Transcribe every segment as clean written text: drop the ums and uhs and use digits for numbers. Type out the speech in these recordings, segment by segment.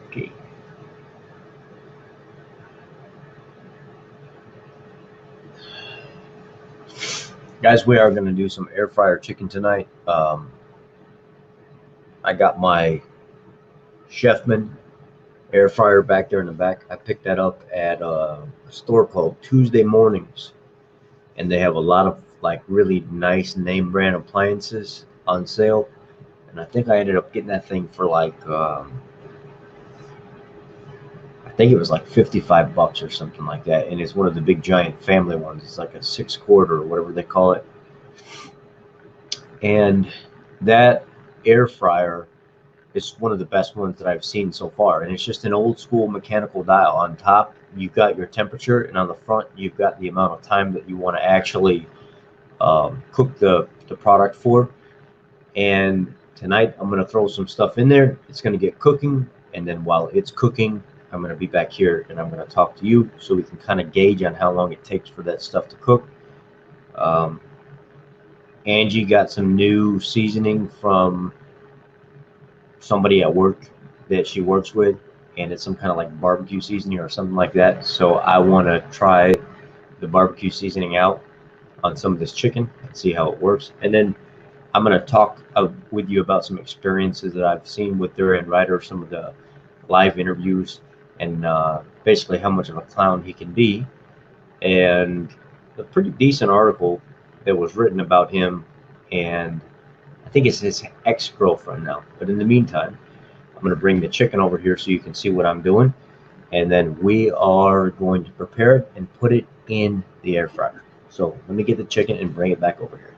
Okay. Guys, we are going to do some air fryer chicken tonight. I got my Chefman air fryer back there in the back. I picked that up at a store called Tuesday Mornings, and they have a lot of like really nice name brand appliances on sale. And I think I ended up getting that thing for like I think it was like 55 bucks or something like that. And it's one of the big giant family ones. It's like a 6 quart or whatever they call it. And that air fryer is one of the best ones that I've seen so far. And it's just an old school mechanical dial. On top, you've got your temperature, and on the front, you've got the amount of time that you want to actually cook the product for. And tonight, I'm going to throw some stuff in there. It's going to get cooking. And then while it's cooking, I'm going to be back here and I'm going to talk to you so we can kind of gauge on how long it takes for that stuff to cook. Angie got some new seasoning from somebody at work that she works with, and it's some kind of like barbecue seasoning or something like that. So I want to try the barbecue seasoning out on some of this chicken and see how it works. And then I'm going to talk with you about some experiences that I've seen with Durian Ryder, some of the live interviews, and basically how much of a clown he can be. And a pretty decent article that was written about him, and I think it's his ex-girlfriend now. But in the meantime, I'm going to bring the chicken over here so you can see what I'm doing. And then we are going to prepare it and put it in the air fryer. So let me get the chicken and bring it back over here.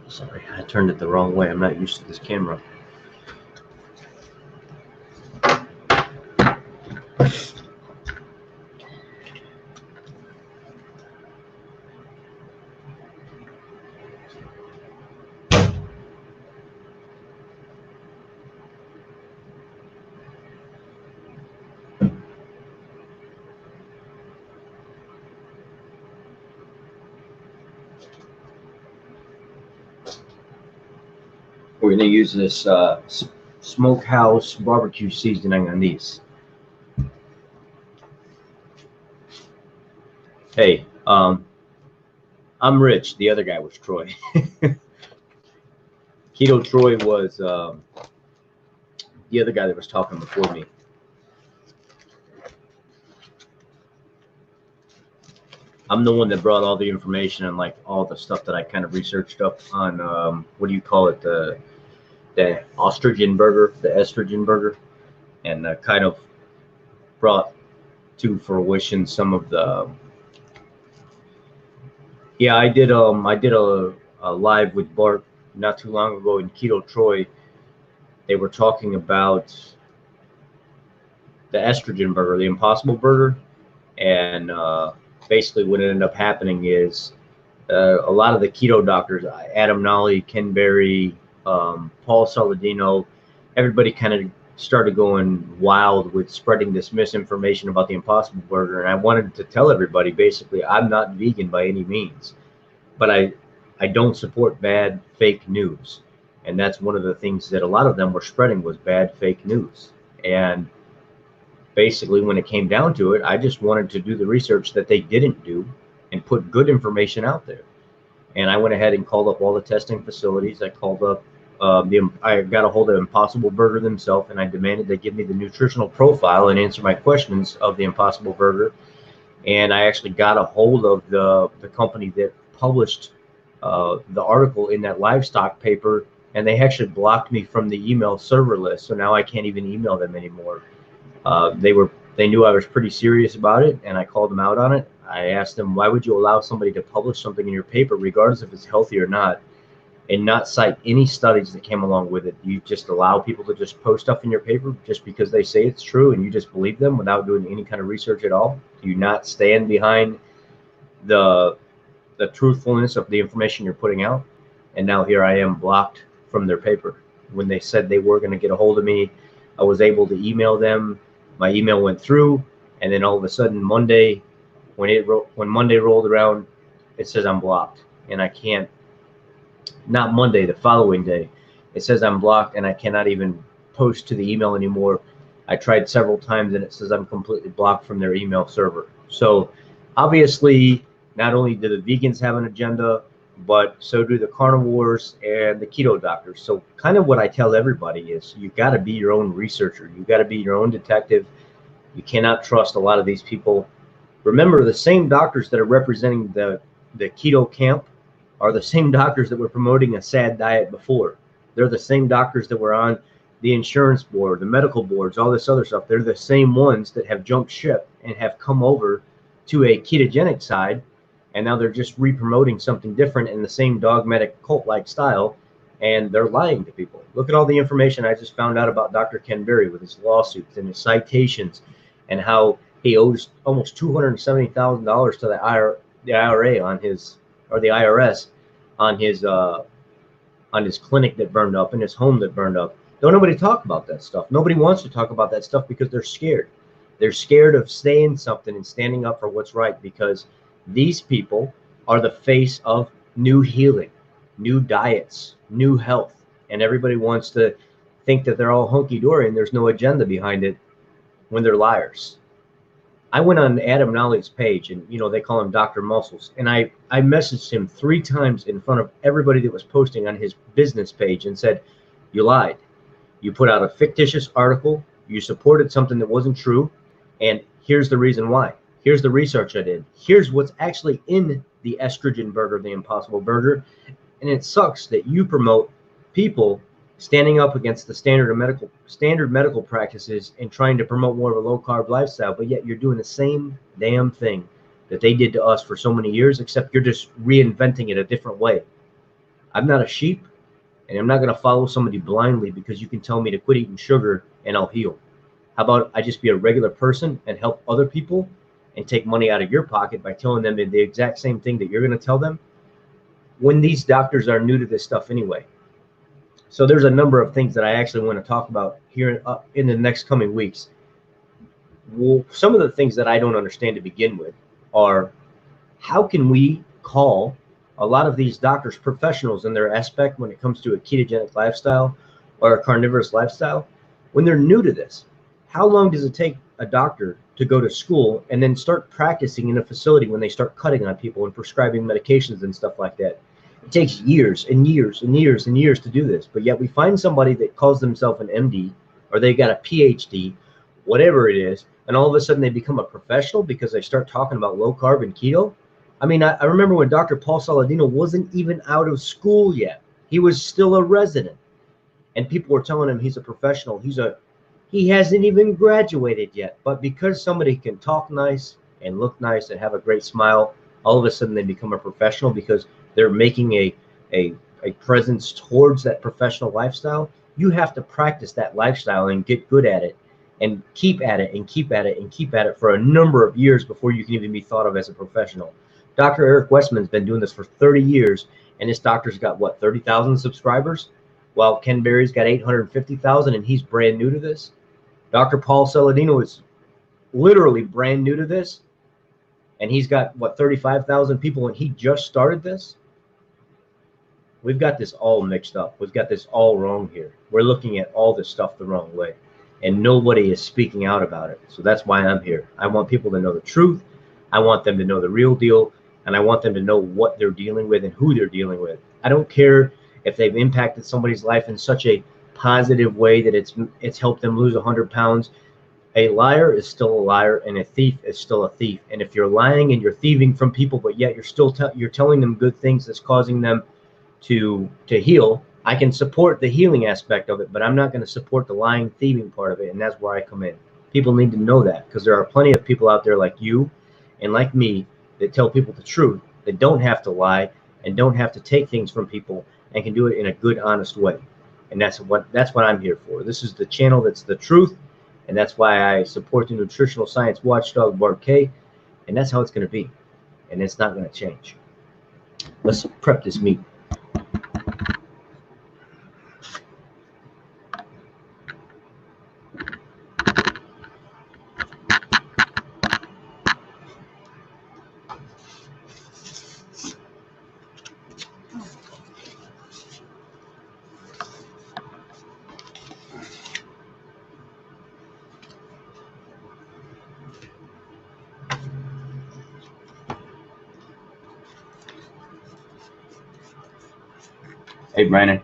Sorry, I turned it the wrong way. I'm not used to this camera. We're going to use this smokehouse barbecue seasoning on these. Hey, I'm Rich. The other guy was Troy. Keto Troy was the other guy that was talking before me. I'm the one that brought all the information and like all the stuff that I kind of researched up on what do you call it, the estrogen burger, and kind of brought to fruition some of the. Yeah, I did a live with Bart not too long ago in Keto Troy. They were talking about the estrogen burger, the Impossible Burger, and basically what ended up happening is a lot of the keto doctors, Adam Nolly, Ken Berry, Paul Saladino, everybody kind of started going wild with spreading this misinformation about the Impossible Burger. And I wanted to tell everybody, basically, I'm not vegan by any means, but I don't support bad fake news. And that's one of the things that a lot of them were spreading was bad fake news. And basically, when it came down to it, I just wanted to do the research that they didn't do and put good information out there. And I went ahead and called up all the testing facilities. I called up I got a hold of Impossible Burger themselves, and I demanded they give me the nutritional profile and answer my questions of the Impossible Burger. And I actually got a hold of the company that published the article in that livestock paper, and they actually blocked me from the email server list. So now I can't even email them anymore. They knew I was pretty serious about it, and I called them out on it. I asked them, why would you allow somebody to publish something in your paper, regardless if it's healthy or not, and not cite any studies that came along with it? You just allow people to just post stuff in your paper just because they say it's true, and you just believe them without doing any kind of research at all? Do you not stand behind the truthfulness of the information you're putting out. And now here I am blocked from their paper. When they said they were going to get a hold of me, I was able to email them. My email went through, and then all of a sudden Monday, when Monday rolled around, it says I'm blocked, and I can't. Not Monday, the following day, it says I'm blocked, and I cannot even post to the email anymore. I tried several times, and it says I'm completely blocked from their email server. So obviously, not only do the vegans have an agenda, but so do the carnivores and the keto doctors. So kind of what I tell everybody is you got to be your own researcher. You got to be your own detective. You cannot trust a lot of these people. Remember, the same doctors that are representing the keto camp are the same doctors that were promoting a sad diet before. They're the same doctors that were on the insurance board, the medical boards, all this other stuff. They're the same ones that have jumped ship and have come over to a ketogenic side, and now they're just re-promoting something different in the same dogmatic cult-like style, and they're lying to people. Look at all the information I just found out about Dr. Ken Berry with his lawsuits and his citations, and how he owes almost $270,000 to the IRA on his, or the IRS on his clinic that burned up and his home that burned up. Don't nobody talk about that stuff. Nobody wants to talk about that stuff because they're scared. They're scared of saying something and standing up for what's right, because these people are the face of new healing, new diets, new health, and everybody wants to think that they're all hunky-dory and there's no agenda behind it when they're liars. I went on Adam Nolly's page, and they call him Dr. Muscles, and I messaged him 3 times in front of everybody that was posting on his business page and said, you lied. You put out a fictitious article, you supported something that wasn't true, and here's the reason why. Here's the research I did. Here's what's actually in the estrogen burger, the Impossible Burger, and it sucks that you promote people standing up against the standard medical practices and trying to promote more of a low-carb lifestyle, but yet you're doing the same damn thing that they did to us for so many years, except you're just reinventing it a different way. I'm not a sheep, and I'm not going to follow somebody blindly because you can tell me to quit eating sugar and I'll heal. How about I just be a regular person and help other people and take money out of your pocket by telling them the exact same thing that you're going to tell them, when these doctors are new to this stuff anyway. So there's a number of things that I actually want to talk about here in the next coming weeks. Well, some of the things that I don't understand to begin with are, how can we call a lot of these doctors professionals in their aspect when it comes to a ketogenic lifestyle or a carnivorous lifestyle when they're new to this? How long does it take a doctor to go to school and then start practicing in a facility when they start cutting on people and prescribing medications and stuff like that? It takes years and years and years and years to do this, but yet we find somebody that calls themselves an MD, or they got a PhD, whatever it is, and all of a sudden they become a professional because they start talking about low carb and keto. I mean, I remember when Dr. Paul Saladino wasn't even out of school yet. He was still a resident, and people were telling him he's a professional. He hasn't even graduated yet, but because somebody can talk nice and look nice and have a great smile, all of a sudden they become a professional because they're making a presence towards that professional lifestyle. You have to practice that lifestyle and get good at it and keep at it and keep at it and keep at it for a number of years before you can even be thought of as a professional. Dr. Eric Westman's been doing this for 30 years, and this doctor's got, what, 30,000 subscribers? While Ken Berry's got 850,000, and he's brand new to this. Dr. Paul Saladino is literally brand new to this, and he's got, what, 35,000 people, and he just started this? We've got this all mixed up. We've got this all wrong here. We're looking at all this stuff the wrong way, and nobody is speaking out about it. So that's why I'm here. I want people to know the truth. I want them to know the real deal, and I want them to know what they're dealing with and who they're dealing with. I don't care if they've impacted somebody's life in such a positive way that it's helped them lose 100 pounds. A liar is still a liar, and a thief is still a thief. And if you're lying and you're thieving from people, but yet you're still you're telling them good things that's causing them to heal, I can support the healing aspect of it, but I'm not going to support the lying, thieving part of it, and that's where I come in. People need to know that, because there are plenty of people out there like you and like me that tell people the truth, that don't have to lie and don't have to take things from people and can do it in a good, honest way. And that's what I'm here for. This is the channel that's the truth, and that's why I support the nutritional science watchdog Bart K, and that's how it's going to be. and it's not going to change. Let's prep this meat. Hey, Brandon.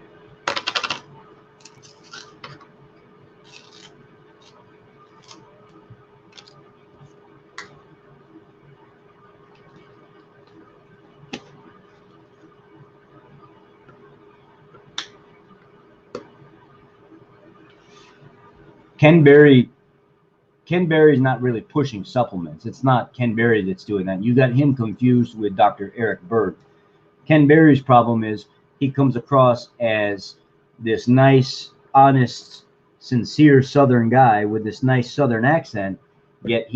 Ken Berry is not really pushing supplements. It's not Ken Berry that's doing that. You got him confused with Dr. Eric Berg. Ken Berry's problem is he comes across as this nice, honest, sincere Southern guy with this nice Southern accent, yet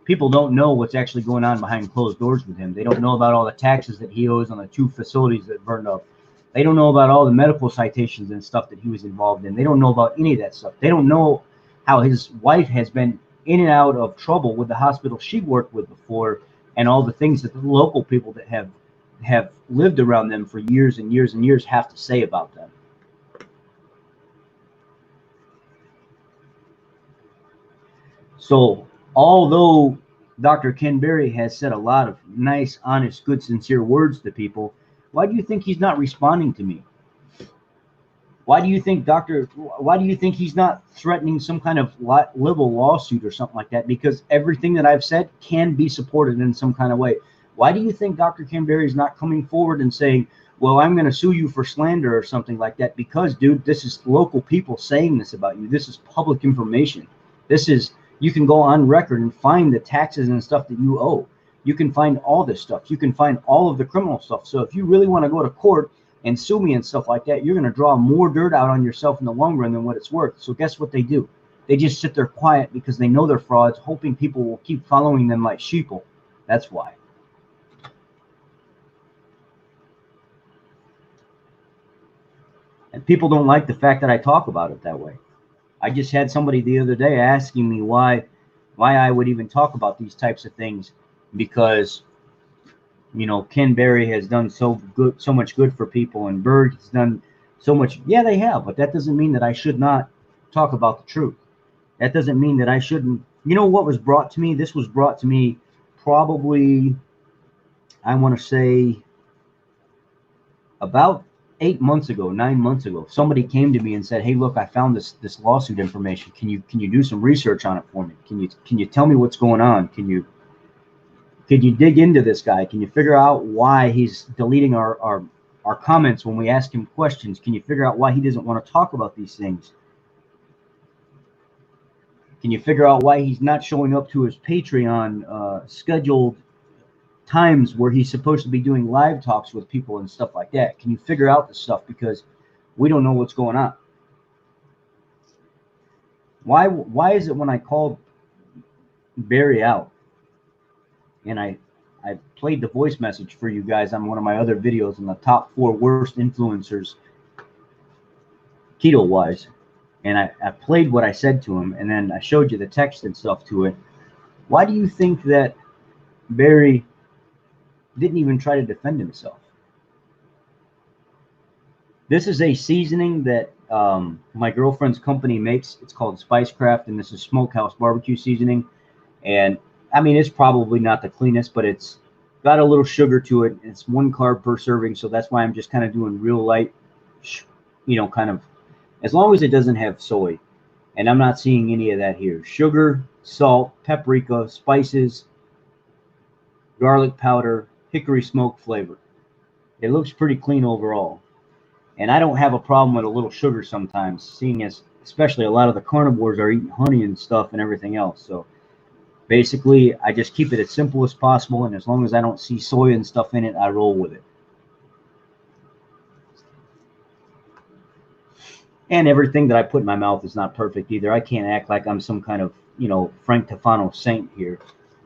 people don't know what's actually going on behind closed doors with him. They don't know about all the taxes that he owes on the 2 facilities that burned up. They don't know about all the medical citations and stuff that he was involved in. They don't know about any of that stuff. They don't know how his wife has been in and out of trouble with the hospital she worked with before, and all the things that the local people that have lived around them for years and years and years have to say about them. So although Dr. Ken Berry has said a lot of nice, honest, good, sincere words to people, why do you think he's not responding to me? Why do you think he's not threatening some kind of libel lawsuit or something like that? Because everything that I've said can be supported in some kind of way. Why do you think Dr. Ken Berry is not coming forward and saying, well, I'm going to sue you for slander or something like that? Because, dude, this is local people saying this about you. This is public information. You can go on record and find the taxes and stuff that you owe. You can find all this stuff. You can find all of the criminal stuff. So if you really want to go to court and sue me and stuff like that, you're going to draw more dirt out on yourself in the long run than what it's worth. So guess what they do? They just sit there quiet because they know they're frauds, hoping people will keep following them like sheeple. That's why. And people don't like the fact that I talk about it that way. I just had somebody the other day asking me why I would even talk about these types of things, because Ken Berry has done so much good for people, and Berg has done so much. Yeah, they have, but that doesn't mean that I should not talk about the truth. That doesn't mean that I shouldn't. What was brought to me? This was brought to me probably, I want to say, about 9 months ago. Somebody came to me and said, hey, look, I found this lawsuit information. Can you do some research on it for me? Can you tell me what's going on? Can you dig into this guy? Can you figure out why he's deleting our comments when we ask him questions? Can you figure out why he doesn't want to talk about these things? Can you figure out why he's not showing up to his Patreon scheduled times where he's supposed to be doing live talks with people and stuff like that? Can you figure out this stuff? Because we don't know what's going on. Why is it when I called Barry out and I played the voice message for you guys on one of my other videos in the top 4 worst influencers keto wise, and I played what I said to him, and then I showed you the text and stuff to it? Why do you think that Barry didn't even try to defend himself? This is a seasoning that my girlfriend's company makes. It's called Spicecraft, and this is smokehouse barbecue seasoning. And I mean, it's probably not the cleanest, but it's got a little sugar to it. It's 1 carb per serving, so that's why I'm just kind of doing real light, kind of, as long as it doesn't have soy. And I'm not seeing any of that here. Sugar, salt, paprika, spices, garlic powder, hickory smoke flavor. It looks pretty clean overall. And I don't have a problem with a little sugar sometimes, seeing as especially a lot of the carnivores are eating honey and stuff and everything else. So basically, I just keep it as simple as possible, and as long as I don't see soy and stuff in it, I roll with it. And everything that I put in my mouth is not perfect either. I can't act like I'm some kind of, Frank Tefano saint here,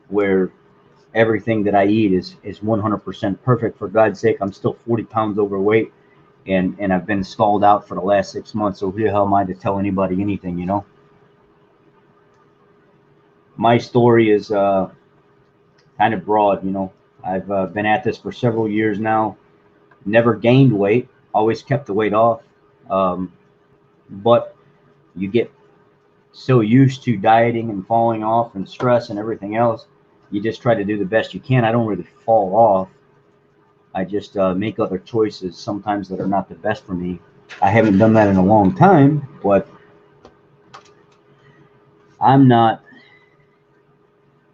where everything that I eat is 100% perfect. For God's sake, I'm still 40 pounds overweight, and I've been stalled out for the last 6 months. So who the hell am I to tell anybody anything, you know? My story is kind of broad, you know. I've been at this for several years now. Never gained weight, always kept the weight off. But you get so used to dieting and falling off and stress and everything else, you just try to do the best you can. I don't really fall off. I just make other choices sometimes that are not the best for me. I haven't done that in a long time, but I'm not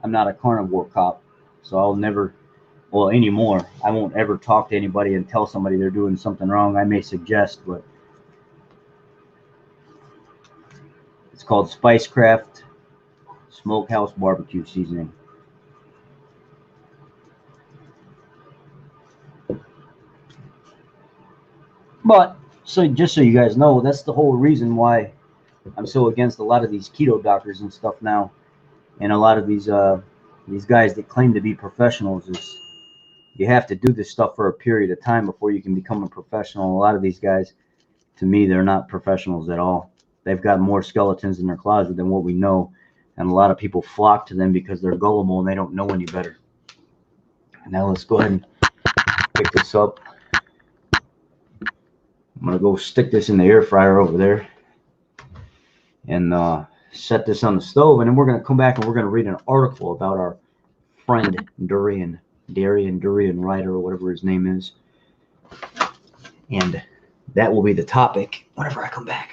a carnivore cop, so I'll never, well, anymore, I won't ever talk to anybody and tell somebody they're doing something wrong. I may suggest, but it's called Spicecraft Smokehouse Barbecue Seasoning. But so just so you guys know, that's the whole reason why I'm so against a lot of these keto doctors and stuff now, and a lot of these guys that claim to be professionals. Is you have to do this stuff for a period of time before you can become a professional. A lot of these guys, to me, they're not professionals at all. They've got more skeletons in their closet than what we know, and a lot of people flock to them because they're gullible and they don't know any better. Now let's go ahead and pick this up. I'm gonna go stick this in the air fryer over there and set this on the stove, and then we're gonna come back and we're gonna read an article about our friend Darian Ryder, or whatever his name is, and that will be the topic whenever I come back.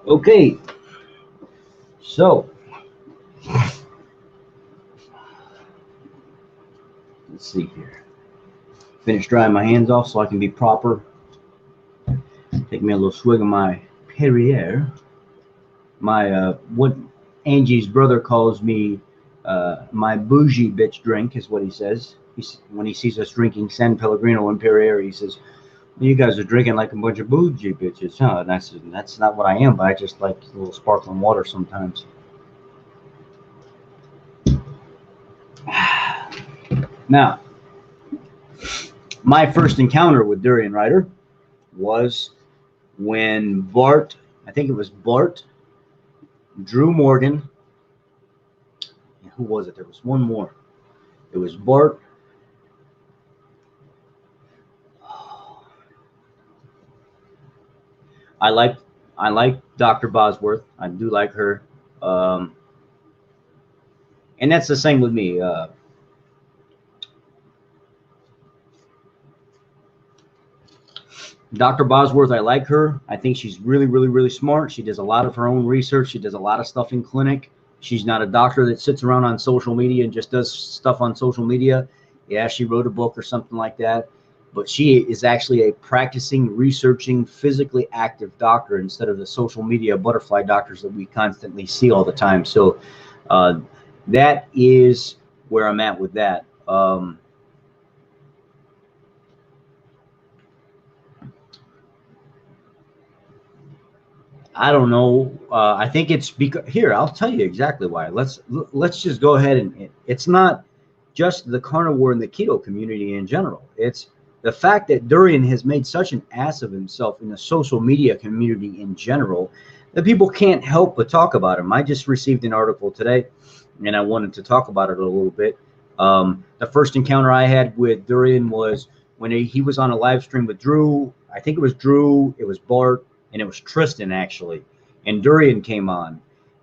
Okay, so let's see here. Finish drying my hands off so I can be proper. Take me a little swig of my FRYER. My what Angie's brother calls me my bougie bitch drink is what he says. When he sees us drinking San Pellegrino and FRYER, he says, "You guys are drinking like a bunch of bougie bitches, huh?" And I said, "That's not what I am, but I just like a little sparkling water sometimes." Now, my first encounter with Darian Ryder was when Bart, I think it was Bart, Drew Morgan, who was it? There was one more. It was Bart. I like Dr. Bosworth. I do like her, and that's the same with me. Dr. Bosworth, I like her. I think she's really, really, really smart. She does a lot of her own research. She does a lot of stuff in clinic. She's not a doctor that sits around on social media and just does stuff on social media. Yeah, she wrote a book or something like that. But she is actually a practicing, researching, physically active doctor instead of the social media butterfly doctors that we constantly see all the time. So that is where I'm at with that. I don't know. I think it's because here, I'll tell you exactly why. Let's just go ahead and it's not just the carnivore and the keto community in general. It's the fact that Darian has made such an ass of himself in the social media community in general that people can't help but talk about him. I just received an article today, and I wanted to talk about it a little bit. The first encounter I had with Darian was when he was on a live stream with Drew. I think it was Drew, it was Bart, and it was Tristan actually, and Darian came on,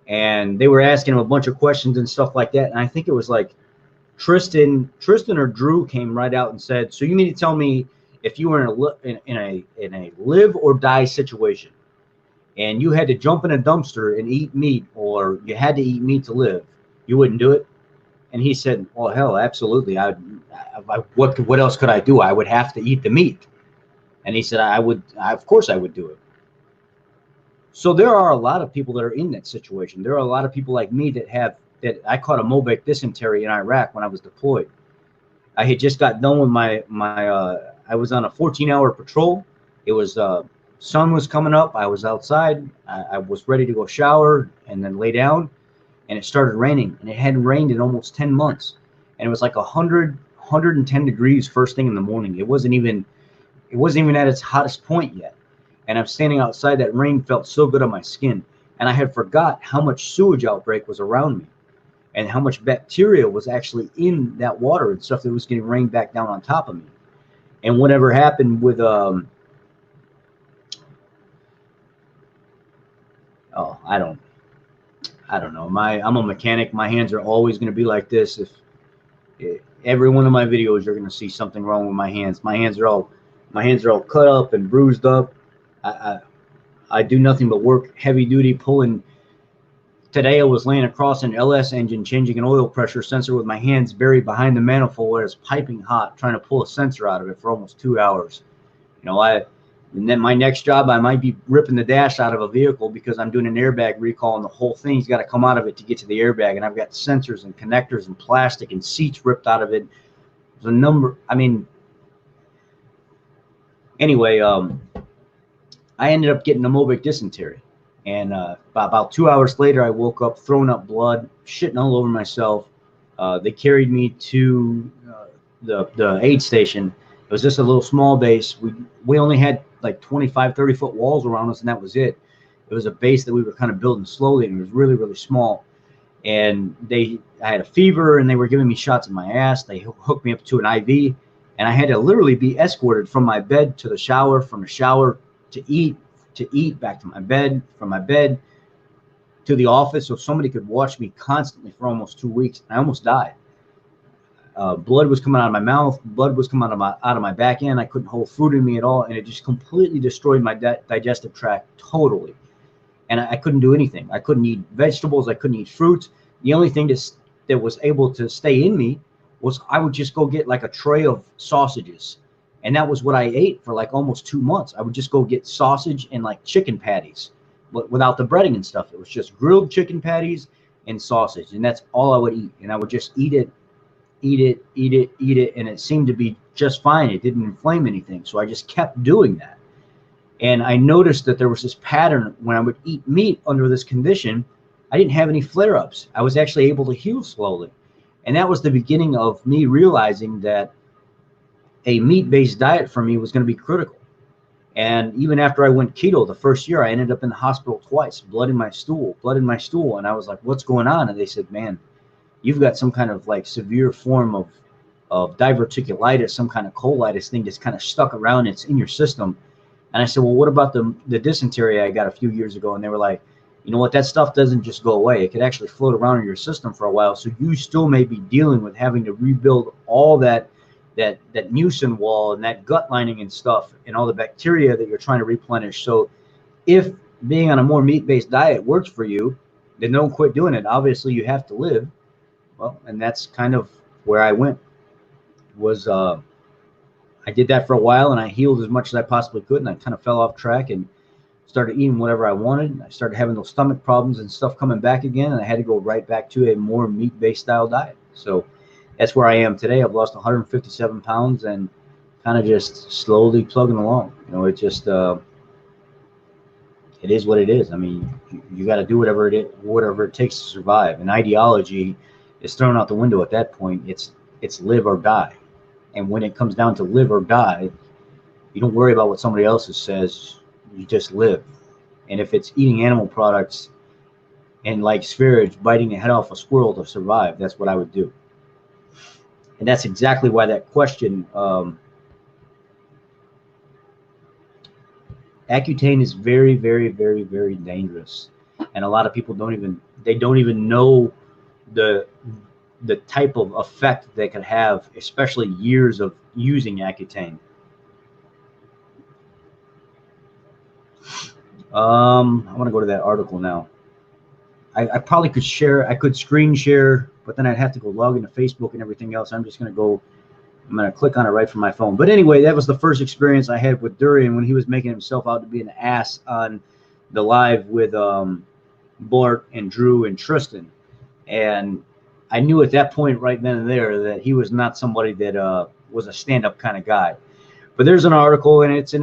and they were asking him a bunch of questions and stuff like that. And I think it was like Tristan or Drew came right out and said, "So you need to tell me if you were in a live or die situation." and you had to jump in a dumpster and eat meat, or you had to eat meat to live, you wouldn't do it? And he said, well, hell, absolutely. What else could I do? I would have to eat the meat. And he said, of course I would do it. So there are a lot of people that are in that situation. There are a lot of people like me that I caught a Mobec dysentery in Iraq when I was deployed. I had just got done with I was on a 14-hour patrol. It was, sun was coming up. I was outside. I was ready to go shower and then lay down, and it started raining, and it hadn't rained in almost 10 months. And it was like 110 degrees first thing in the morning. It wasn't even at its hottest point yet. And I'm standing outside. That rain felt so good on my skin. And I had forgot how much sewage outbreak was around me and how much bacteria was actually in that water and stuff that was getting rained back down on top of me. And whatever happened with, I don't know. I'm a mechanic. My hands are always going to be like this. If every one of my videos, you're going to see something wrong with my hands. My hands are all cut up and bruised up. I do nothing but work heavy duty pulling. Today I was laying across an LS engine changing an oil pressure sensor with my hands buried behind the manifold where it's piping hot, trying to pull a sensor out of it for almost 2 hours. And then my next job, I might be ripping the dash out of a vehicle because I'm doing an airbag recall, and the whole thing's got to come out of it to get to the airbag. And I've got sensors and connectors and plastic and seats ripped out of it. There's a number. Anyway, I ended up getting a Mobec dysentery. And about 2 hours later, I woke up throwing up blood, shitting all over myself. They carried me to the aid station. It was just a little small base. We only had like 25, 30-foot walls around us, and that was it. It was a base that we were kind of building slowly, and it was really, really small. And I had a fever, and they were giving me shots in my ass. They hooked me up to an IV, and I had to literally be escorted from my bed to the shower, from the shower to eat back to my bed, from my bed to the office, so somebody could watch me constantly for almost 2 weeks. I almost died. Blood was coming out of my mouth. Blood was coming out of my back end. I couldn't hold food in me at all, and it just completely destroyed my digestive tract totally. And I couldn't do anything. I couldn't eat vegetables. I couldn't eat fruits. The only thing that was able to stay in me was I would just go get like a tray of sausages, and that was what I ate for like almost 2 months. I would just go get sausage and like chicken patties, but without the breading and stuff. It was just grilled chicken patties and sausage, and that's all I would eat. And I would just eat it, and it seemed to be just fine. It didn't inflame anything, so I just kept doing that. And I noticed that there was this pattern when I would eat meat under this condition. I didn't have any flare-ups. I was actually able to heal slowly, and that was the beginning of me realizing that a meat-based diet for me was going to be critical. And even after I went keto the first year, I ended up in the hospital twice, blood in my stool. And I was like, what's going on? And they said, man, you've got some kind of like severe form of diverticulitis, some kind of colitis thing that's kind of stuck around. It's in your system. And I said, well, what about the dysentery I got a few years ago? And they were like, you know what, that stuff doesn't just go away. It could actually float around in your system for a while. So you still may be dealing with having to rebuild all that mucin wall and that gut lining and stuff and all the bacteria that you're trying to replenish. So if being on a more meat-based diet works for you, then don't quit doing it. Obviously, you have to live. Well, and that's kind of where I went. I did that for a while, and I healed as much as I possibly could, and I kind of fell off track and started eating whatever I wanted. I started having those stomach problems and stuff coming back again, and I had to go right back to a more meat-based style diet. So that's where I am today. I've lost 157 pounds and kind of just slowly plugging along. It just it is what it is. I mean, you got to do whatever it takes to survive. And ideology is thrown out the window at that point. It's live or die. And when it comes down to live or die, you don't worry about what somebody else says. You just live. And if it's eating animal products and like spherage, biting the head off a squirrel to survive, that's what I would do. And that's exactly why that question, Accutane is very, very, very, very dangerous. And a lot of people don't even know the type of effect they could have, especially years of using Accutane. I want to go to that article now. I probably could share. I could screen share, but then I'd have to go log into Facebook and everything else. I'm just going to go. I'm going to click on it right from my phone. But anyway, that was the first experience I had with Durian when he was making himself out to be an ass on the live with Bart and Drew and Tristan. And I knew at that point right then and there that he was not somebody that was a stand-up kind of guy. But there's an article, and it's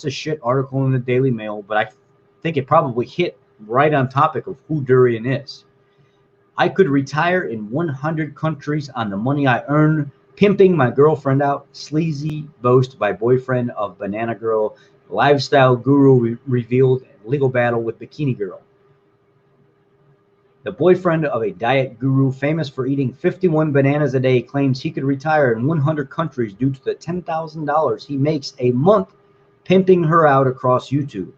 a shit article in the Daily Mail, but I think it probably hit right on topic of who Durian is. I could retire in 100 countries on the money I earn, pimping my girlfriend out, sleazy boast by boyfriend of Banana Girl, lifestyle guru revealed legal battle with Bikini Girl. The boyfriend of a diet guru famous for eating 51 bananas a day claims he could retire in 100 countries due to the $10,000 he makes a month pimping her out across YouTube.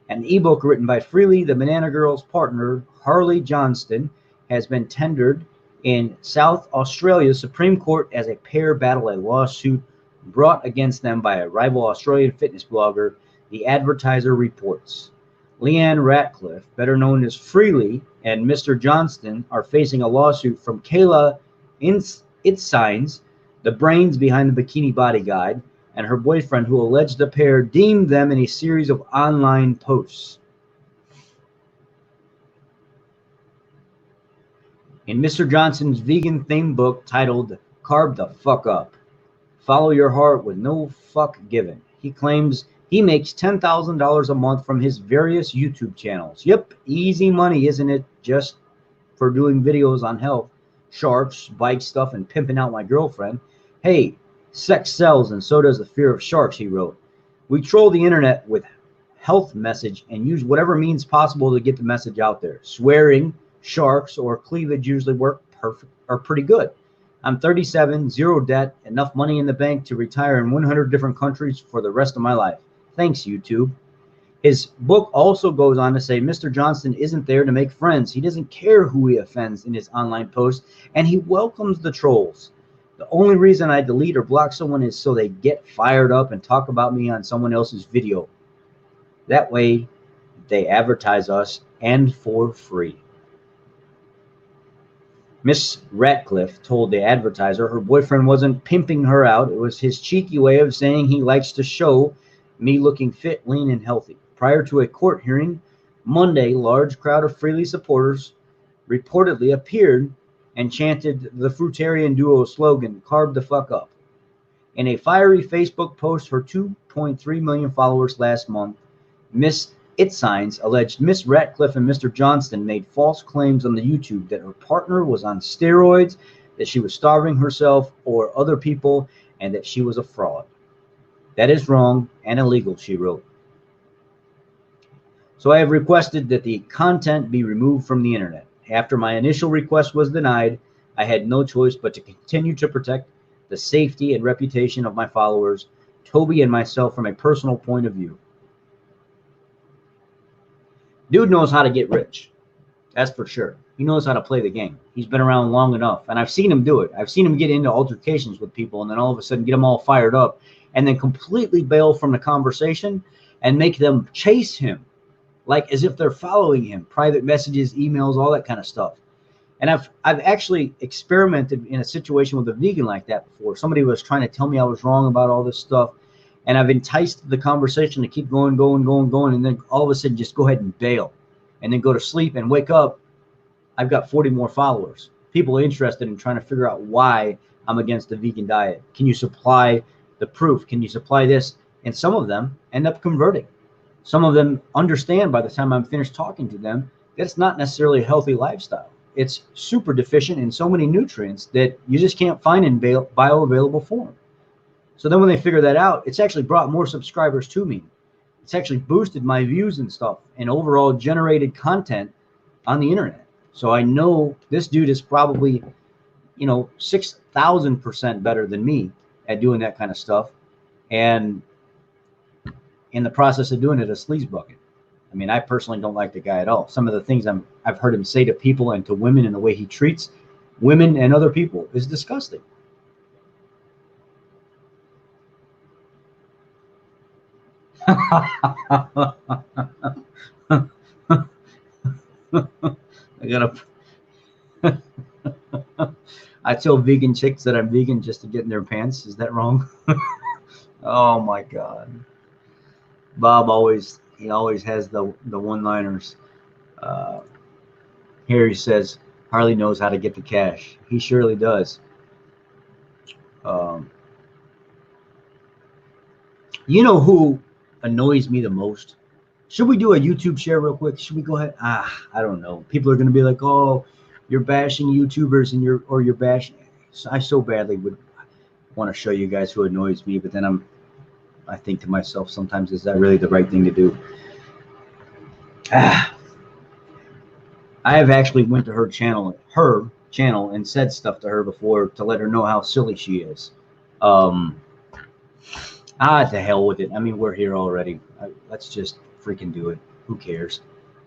An ebook written by Freely, the Banana Girl's partner, Harley Johnston, has been tendered in South Australia's Supreme Court as a pair battle a lawsuit brought against them by a rival Australian fitness blogger, the Advertiser reports. Leanne Ratcliffe, better known as Freely, and Mr. Johnston are facing a lawsuit from Kayla Itzines, the brains behind the Bikini Body Guide, and her boyfriend, who alleged the pair deemed them in a series of online posts. In Mr. Johnston's vegan-themed book titled Carb the Fuck Up, Follow Your Heart with No Fuck Given, he claims he makes $10,000 a month from his various YouTube channels. Yep, easy money, isn't it? Just for doing videos on health, sharks, bike stuff, and pimping out my girlfriend. Hey, sex sells, and so does the fear of sharks, he wrote. We troll the internet with health message and use whatever means possible to get the message out there. Swearing, sharks, or cleavage usually work perfect or pretty good. I'm 37, zero debt, enough money in the bank to retire in 100 different countries for the rest of my life. Thanks, YouTube. His book also goes on to say Mr. Johnston isn't there to make friends. He doesn't care who he offends in his online posts, and he welcomes the trolls. The only reason I delete or block someone is so they get fired up and talk about me on someone else's video. That way, they advertise us, and for free. Miss Ratcliffe told the Advertiser her boyfriend wasn't pimping her out. It was his cheeky way of saying he likes to show me looking fit, lean, and healthy. Prior to a court hearing Monday, large crowd of Freely supporters reportedly appeared and chanted the Fruitarian duo slogan, Carb the Fuck Up. In a fiery Facebook post for 2.3 million followers last month, Miss Itzines alleged Miss Ratcliffe and Mr. Johnston made false claims on the YouTube that her partner was on steroids, that she was starving herself or other people, and that she was a fraud. That is wrong and illegal, she wrote. So I have requested that the content be removed from the internet. After my initial request was denied, I had no choice but to continue to protect the safety and reputation of my followers, Toby and myself from a personal point of view. Dude knows how to get rich. That's for sure. He knows how to play the game. He's been around long enough, and I've seen him do it. I've seen him get into altercations with people and then all of a sudden get them all fired up and then completely bail from the conversation and make them chase him like as if they're following him, private messages, emails, all that kind of stuff. And I've actually experimented in a situation with a vegan like that before. Somebody was trying to tell me I was wrong about all this stuff, and I've enticed the conversation to keep going, and then all of a sudden just go ahead and bail and then go to sleep and wake up. I've got 40 more followers. People are interested in trying to figure out why I'm against the vegan diet. Can you supply the proof? Can you supply this? And some of them end up converting. Some of them understand by the time I'm finished talking to them that it's not necessarily a healthy lifestyle. It's super deficient in so many nutrients that you just can't find in bioavailable form. So then when they figure that out, it's actually brought more subscribers to me. It's actually boosted my views and stuff and overall generated content on the internet. So I know this dude is probably, 6,000% better than me at doing that kind of stuff. And in the process of doing it, a sleaze bucket. I mean, I personally don't like the guy at all. Some of the things I've heard him say to people and to women and the way he treats women and other people is disgusting. I gotta. I tell vegan chicks that I'm vegan just to get in their pants. Is that wrong? Oh my God. Bob always has the one-liners. Uh, Here he says Harley knows how to get the cash. He surely does. Um, you know who annoys me the most? Should we do a YouTube share real quick? Should we go ahead? I don't know. People are going to be like, "Oh, you're bashing YouTubers and you're bashing." So I so badly would want to show you guys who annoys me, but then I think to myself sometimes, is that really the right thing to do? I have actually went to her channel, and said stuff to her before to let her know how silly she is. To hell with it. I mean, we're here already. Let's just freaking do it. Who cares?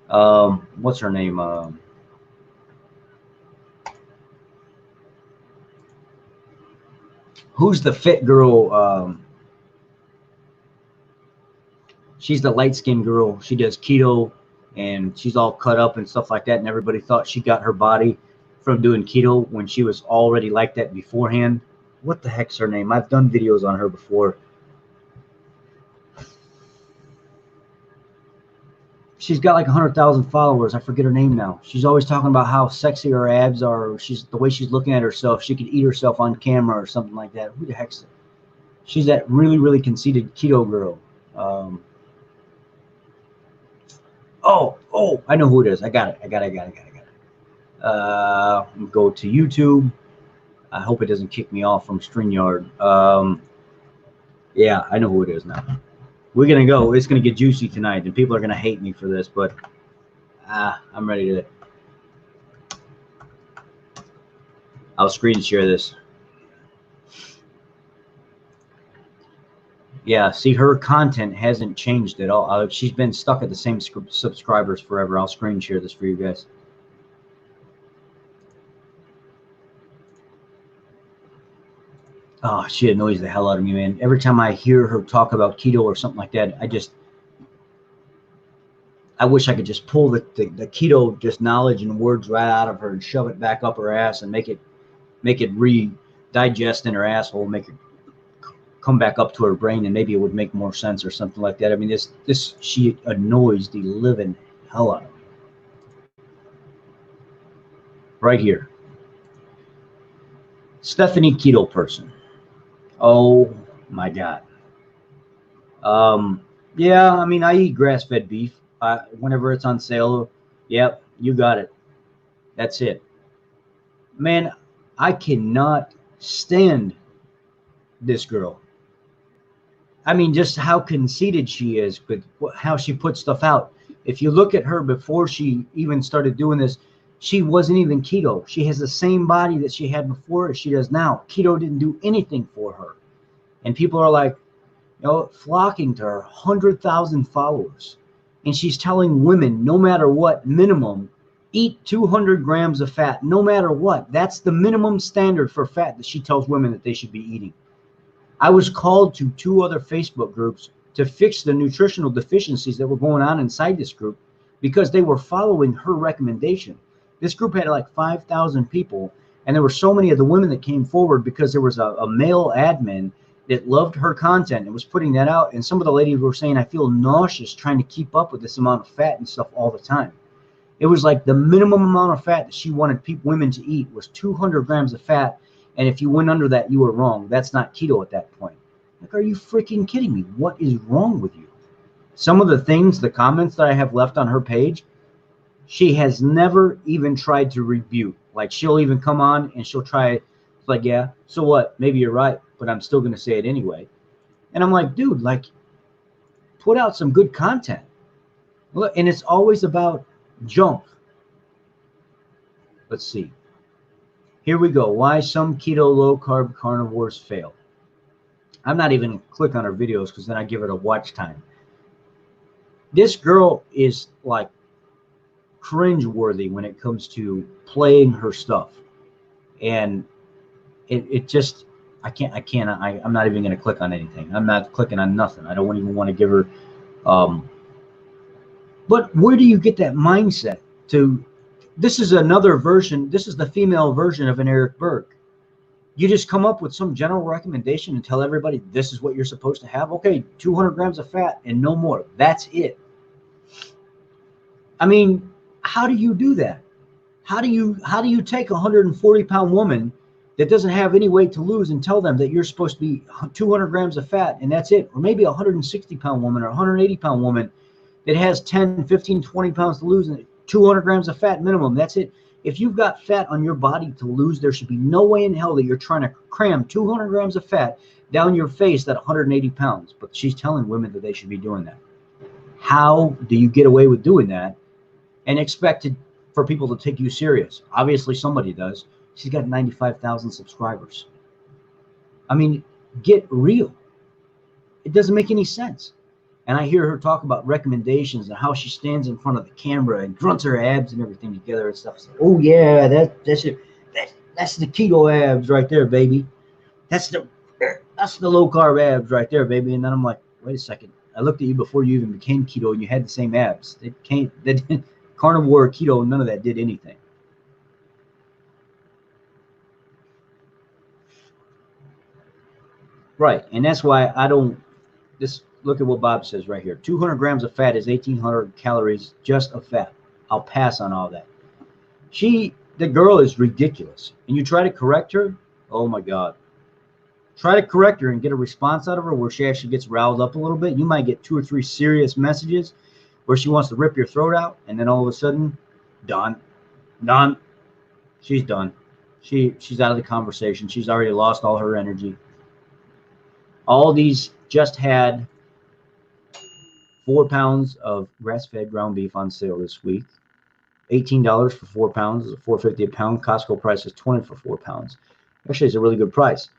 What's her name? Who's the fit girl? She's the light-skinned girl. She does keto, and she's all cut up and stuff like that. And everybody thought she got her body from doing keto when she was already like that beforehand. What the heck's her name? I've done videos on her before. She's got like 100,000 followers. I forget her name now. She's always talking about how sexy her abs are. The way she's looking at herself. She could eat herself on camera or something like that. Who the heck's that? She's that really, really conceited keto girl. Oh, I know who it is. I got it. Go to YouTube. I hope it doesn't kick me off from StreamYard. Yeah, I know who it is now. We're going to go. It's going to get juicy tonight, and people are going to hate me for this, but I'm ready to. I'll screen share this. Yeah, see, her content hasn't changed at all. She's been stuck at the same subscribers forever. I'll screen share this for you guys. Oh, she annoys the hell out of me, man. Every time I hear her talk about keto or something like that, I wish I could just pull the keto just knowledge and words right out of her and shove it back up her ass and make it digest in her asshole, make it come back up to her brain, and maybe it would make more sense or something like that. I mean, she annoys the living hell out of me. Right here. Stephanie Keto Person. Oh my God. Yeah, I mean, I eat grass-fed beef whenever it's on sale. Yep, you got it. That's it. Man, I cannot stand this girl. I mean, just how conceited she is with how she puts stuff out. If you look at her before she even started doing this, she wasn't even keto. She has the same body that she had before as she does now. Keto didn't do anything for her. And people are like, flocking to her, 100,000 followers. And she's telling women, no matter what, minimum, eat 200 grams of fat, no matter what. That's the minimum standard for fat that she tells women that they should be eating. I was called to 2 other Facebook groups to fix the nutritional deficiencies that were going on inside this group because they were following her recommendation. This group had like 5,000 people, and there were so many of the women that came forward because there was a male admin that loved her content and was putting that out. And some of the ladies were saying, I feel nauseous trying to keep up with this amount of fat and stuff all the time. It was like the minimum amount of fat that she wanted women to eat was 200 grams of fat. And if you went under that, you were wrong. That's not keto at that point. Like, are you freaking kidding me? What is wrong with you? Some of the comments that I have left on her page, she has never even tried to rebuke. Like, she'll even come on and she'll try. It's like, yeah, so what? Maybe you're right, but I'm still going to say it anyway. And I'm like, dude, like, put out some good content. Look, and it's always about junk. Let's see. Here we go. Why some keto low-carb carnivores fail. I'm not even going to click on her videos because then I give it a watch time. This girl is like cringe-worthy when it comes to playing her stuff. And it just, I'm not even going to click on anything. I'm not clicking on nothing. I don't even want to give her But where do you get that mindset to? This is another version. This is the female version of an Eric Berg. You just come up with some general recommendation and tell everybody this is what you're supposed to have. Okay, 200 grams of fat and no more. That's it. I mean, how do you do that? How do you take a 140-pound woman that doesn't have any weight to lose and tell them that you're supposed to be 200 grams of fat and that's it? Or maybe a 160-pound woman or a 180-pound woman that has 10, 15, 20 pounds to lose and 200 grams of fat minimum. That's it. If you've got fat on your body to lose, there should be no way in hell that you're trying to cram 200 grams of fat down your face at 180 pounds. But she's telling women that they should be doing that. How do you get away with doing that and expect for people to take you serious? Obviously, somebody does. She's got 95,000 subscribers. I mean, get real. It doesn't make any sense. And I hear her talk about recommendations and how she stands in front of the camera and grunts her abs and everything together and stuff. Like, oh yeah, that's it. That's the keto abs right there, baby. That's the low carb abs right there, baby. And then I'm like, wait a second. I looked at you before you even became keto, and you had the same abs. Carnivore, keto, none of that did anything. Right, and that's why I don't. Look at what Bob says right here. 200 grams of fat is 1,800 calories just of fat. I'll pass on all that. The girl is ridiculous. And you try to correct her, oh my God. Try to correct her and get a response out of her where she actually gets riled up a little bit. You might get 2 or 3 serious messages where she wants to rip your throat out, and then all of a sudden, done. She's done. She's out of the conversation. She's already lost all her energy. All these just had 4 pounds of grass-fed ground beef on sale this week. $18 for 4 pounds is $4.50 a pound. Costco price is $20 for 4 pounds. Actually, it's a really good price.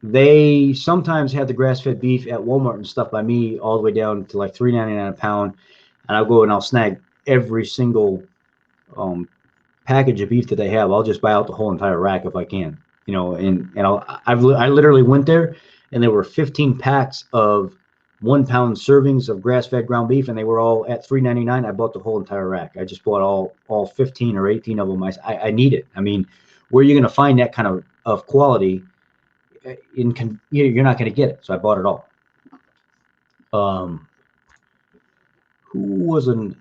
They sometimes have the grass-fed beef at Walmart and stuff by me all the way down to like $3.99 a pound, and I'll go and I'll snag every single package of beef that they have. I'll just buy out the whole entire rack if I can, you know. And I literally went there, and there were 15 packs of 1 pound servings of grass-fed ground beef, and they were all at $3.99. I bought the whole entire rack. I just bought all 15 or 18 of them. I need it. I mean, where are you going to find that kind of quality? You're not going to get it. So I bought it all. Who wasn't?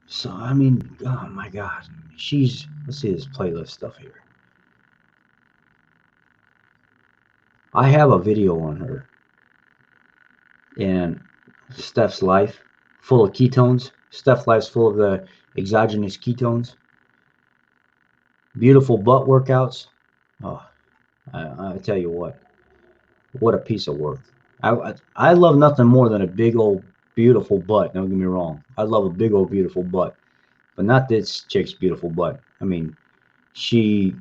So I mean, oh my God, let's see this playlist stuff here. I have a video on her and Steph's life, full of ketones. Steph's life's full of the exogenous ketones. Beautiful butt workouts. Oh, I tell you what a piece of work. I love nothing more than a big old beautiful butt. Don't get me wrong. I love a big old beautiful butt, but not this chick's beautiful butt. I mean, she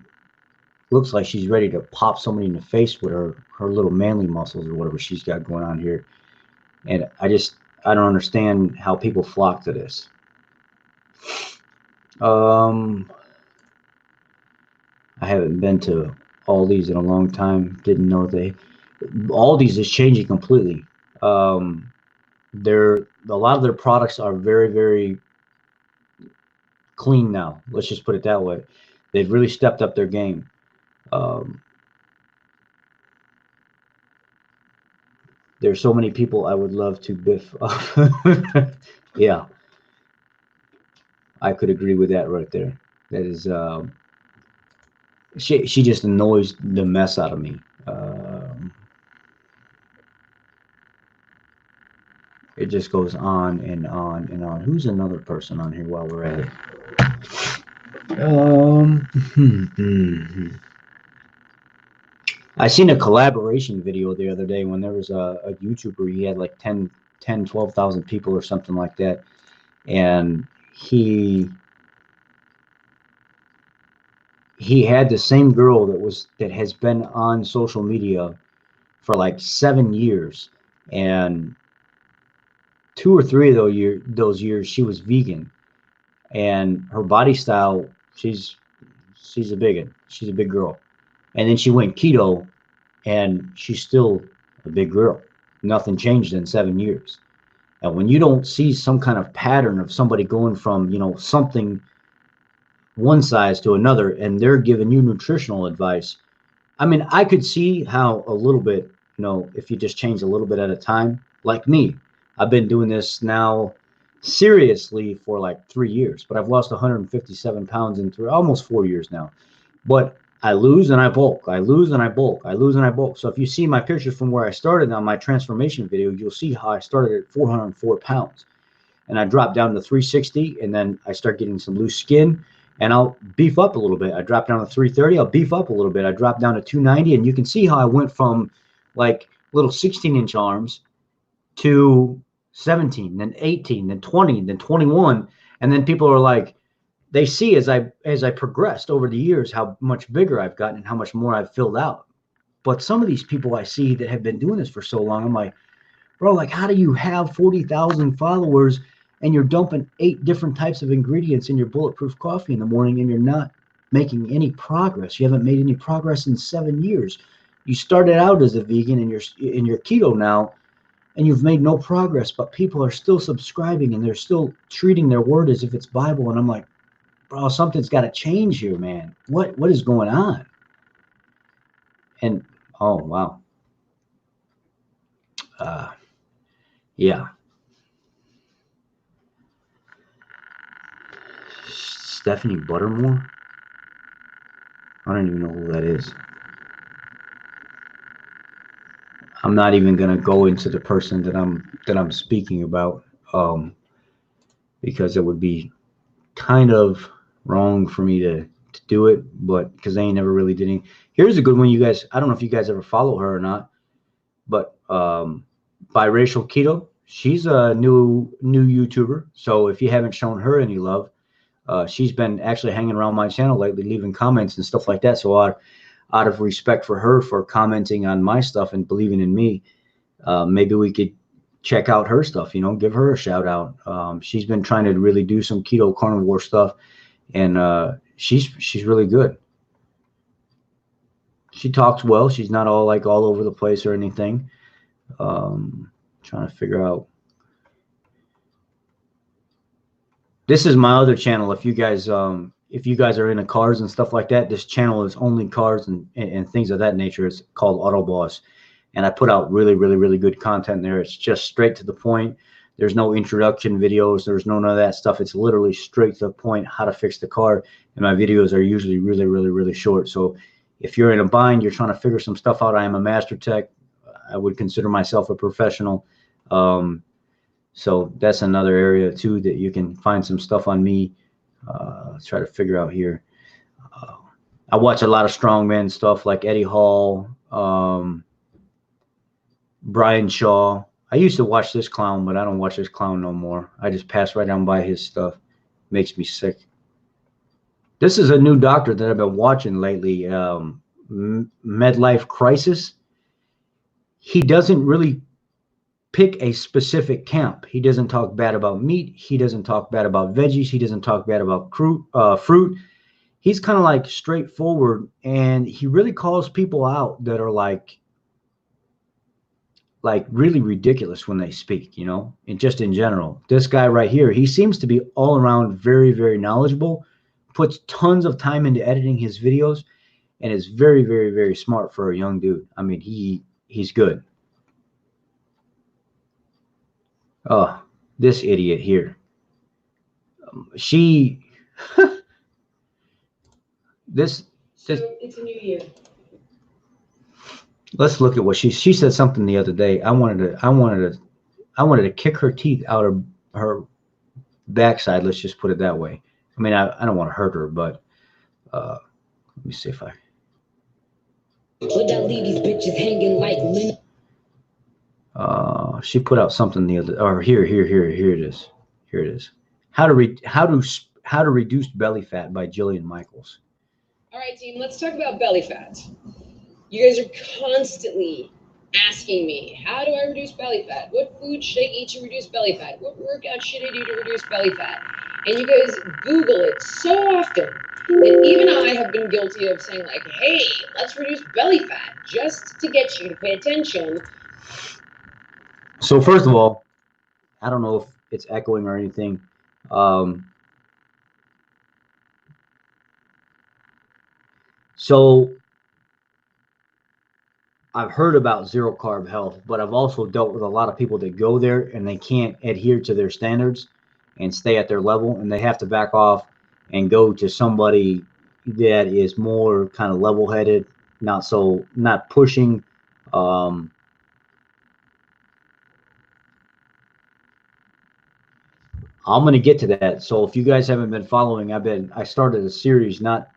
looks like she's ready to pop somebody in the face with her little manly muscles or whatever she's got going on here. And I don't understand how people flock to this. I haven't been to Aldi's in a long time. Didn't know Aldi's is changing completely. A lot of their products are very, very clean now. Let's just put it that way. They've really stepped up their game. There's so many people I would love to biff up. Yeah, I could agree with that right there. That is, she just annoys the mess out of me. It just goes on and on and on. Who's another person on here while we're at it? I seen a collaboration video the other day when there was a YouTuber. He had like 12,000 people or something like that. And he had the same girl that has been on social media for like 7 years. And 2 or 3 of those years she was vegan, and her body style, she's a bigot. She's a big girl. And then she went keto, and she's still a big girl. nothing changed in 7 years. And when you don't see some kind of pattern of somebody going from, you know, something one size to another, and they're giving you nutritional advice, I mean, I could see how a little bit, you know, if you just change a little bit at a time, like me, I've been doing this now seriously for like 3 years, but I've lost 157 pounds in almost 4 years now. But I lose and I bulk, I lose and I bulk, I lose and I bulk. So if you see my pictures from where I started on my transformation video, you'll see how I started at 404 pounds and I dropped down to 360, and then I start getting some loose skin and I'll beef up a little bit. I drop down to 330, I'll beef up a little bit. I drop down to 290, and you can see how I went from like little 16-inch arms to 17, then 18, then 20, then 21. And then people are like, they see as I progressed over the years how much bigger I've gotten and how much more I've filled out. But some of these people I see that have been doing this for so long, I'm like, bro, like, how do you have 40,000 followers and you're dumping 8 different types of ingredients in your bulletproof coffee in the morning and you're not making any progress? You haven't made any progress in 7 years. You started out as a vegan and you're keto now, and you've made no progress, but people are still subscribing and they're still treating their word as if it's Bible. And I'm like, bro, something's got to change here, man. What is going on? And oh wow, yeah, Stephanie Buttermore. I don't even know who that is. I'm not even gonna go into the person that I'm speaking about, because it would be kind of wrong for me to do it, but because they ain't never really did any. Here's a good one, you guys. I don't know if you guys ever follow her or not, but Biracial Keto. She's a new YouTuber. So if you haven't shown her any love, she's been actually hanging around my channel lately, leaving comments and stuff like that. So out of respect for her for commenting on my stuff and believing in me, maybe we could check out her stuff, you know, give her a shout out. She's been trying to really do some keto carnivore stuff, and she's really good. She talks well. She's not all over the place or anything. Trying to figure out. This is my other channel. If you guys are into cars and stuff like that, this channel is only cars and things of that nature. It's called Auto Boss, and I put out really good content there. It's just straight to the point. There's no introduction videos. There's none of that stuff. It's literally straight to the point, how to fix the car. And my videos are usually really short. So if you're in a bind, you're trying to figure some stuff out, I am a master tech. I would consider myself a professional. So that's another area too that you can find some stuff on me. Let's try to figure out here. I watch a lot of strongman stuff like Eddie Hall, Brian Shaw. I used to watch this clown, but I don't watch this clown no more. I just pass right down by his stuff. Makes me sick. This is a new doctor that I've been watching lately, Midlife Crisis. He doesn't really pick a specific camp. He doesn't talk bad about meat. He doesn't talk bad about veggies. He doesn't talk bad about fruit. He's kind of like straightforward, and he really calls people out that are like really ridiculous when they speak, you know, and just in general. This guy right here, he seems to be all around very knowledgeable, puts tons of time into editing his videos, and is very smart for a young dude. I mean, he's good. Oh, this idiot here. This it's a new year. Let's look at what she said something the other day. I wanted to kick her teeth out of her backside. Let's just put it that way. I mean, I don't want to hurt her, but let me see if I. Would I leave these bitches hanging like She put out something the other. Or here it is. Here it is. How to reduce belly fat by Jillian Michaels. All right, team. Let's talk about belly fat. You guys are constantly asking me, how do I reduce belly fat? What food should I eat to reduce belly fat? What workout should I do to reduce belly fat? And you guys Google it so often that even I have been guilty of saying like, hey, let's reduce belly fat just to get you to pay attention. So first of all, I don't know if it's echoing or anything. So I've heard about zero carb health, but I've also dealt with a lot of people that go there and they can't adhere to their standards and stay at their level, and they have to back off and go to somebody that is more kind of level-headed, not pushing. Um, I'm going to get to that. So if you guys haven't been following, I started a series not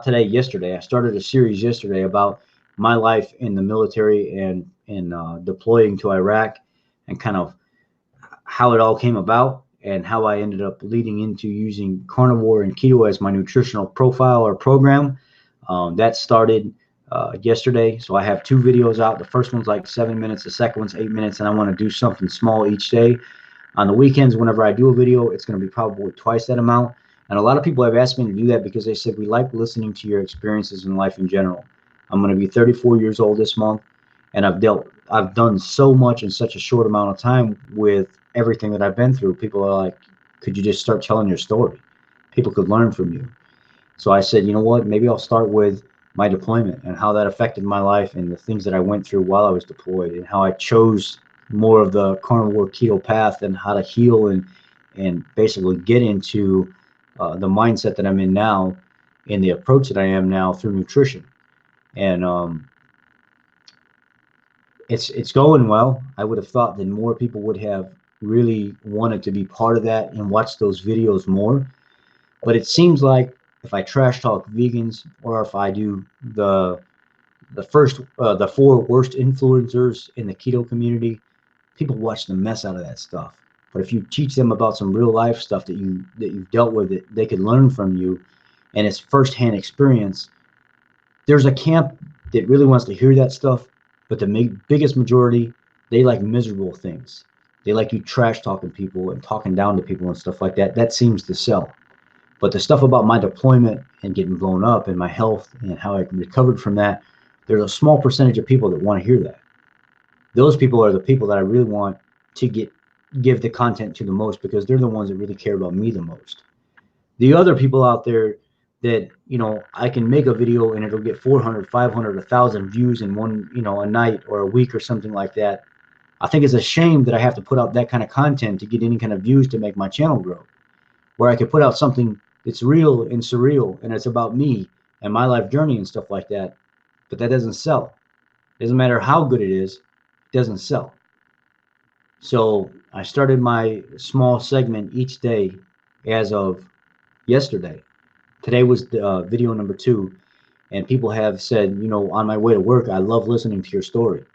today, yesterday. I started a series yesterday about my life in the military and deploying to Iraq, and kind of how it all came about and how I ended up leading into using carnivore and keto as my nutritional profile or program. That started yesterday. So I have 2 videos out. The first one's like 7 minutes, the second one's 8 minutes, and I want to do something small each day. On the weekends, whenever I do a video, it's going to be probably twice that amount. And a lot of people have asked me to do that because they said, we like listening to your experiences in life in general. I'm going to be 34 years old this month, and I've done so much in such a short amount of time with everything that I've been through. People are like, could you just start telling your story? People could learn from you. So I said, you know what, maybe I'll start with my deployment and how that affected my life and the things that I went through while I was deployed, and how I chose more of the carnivore keto path and how to heal and basically get into the mindset that I'm in now, in the approach that I am now through nutrition. And it's going well. I would have thought that more people would have really wanted to be part of that and watch those videos more. But it seems like if I trash talk vegans, or if I do the 4 worst influencers in the keto community, people watch the mess out of that stuff. But if you teach them about some real life stuff that you've dealt with, that they could learn from you, and it's firsthand experience, there's a camp that really wants to hear that stuff, but the biggest majority, they like miserable things. They like you trash talking people and talking down to people and stuff like that. That seems to sell. But the stuff about my deployment and getting blown up and my health and how I recovered from that, there's a small percentage of people that want to hear that. Those people are the people that I really want to give the content to the most, because they're the ones that really care about me the most. The other people out there that, I can make a video and it'll get 400, 500, 1,000 views in one, a night or a week or something like that. I think it's a shame that I have to put out that kind of content to get any kind of views to make my channel grow, where I could put out something that's real and surreal and it's about me and my life journey and stuff like that. But that doesn't sell. It doesn't matter how good it is, it doesn't sell. So I started my small segment each day as of yesterday. Today was video number 2, and people have said, on my way to work, I love listening to your story.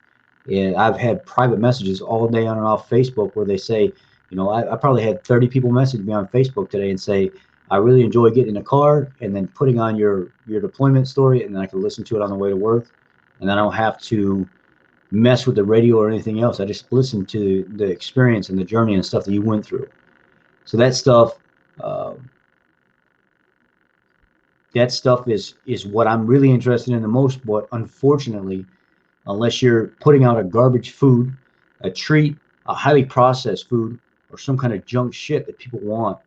And I've had private messages all day on and off Facebook where they say, I probably had 30 people message me on Facebook today and say, I really enjoy getting in a car and then putting on your deployment story, and then I can listen to it on the way to work, and I don't have to mess with the radio or anything else. I just listen to the experience and the journey and stuff that you went through. So that stuff is what I'm really interested in the most. But unfortunately, unless you're putting out a garbage food, a treat, a highly processed food, or some kind of junk shit that people want,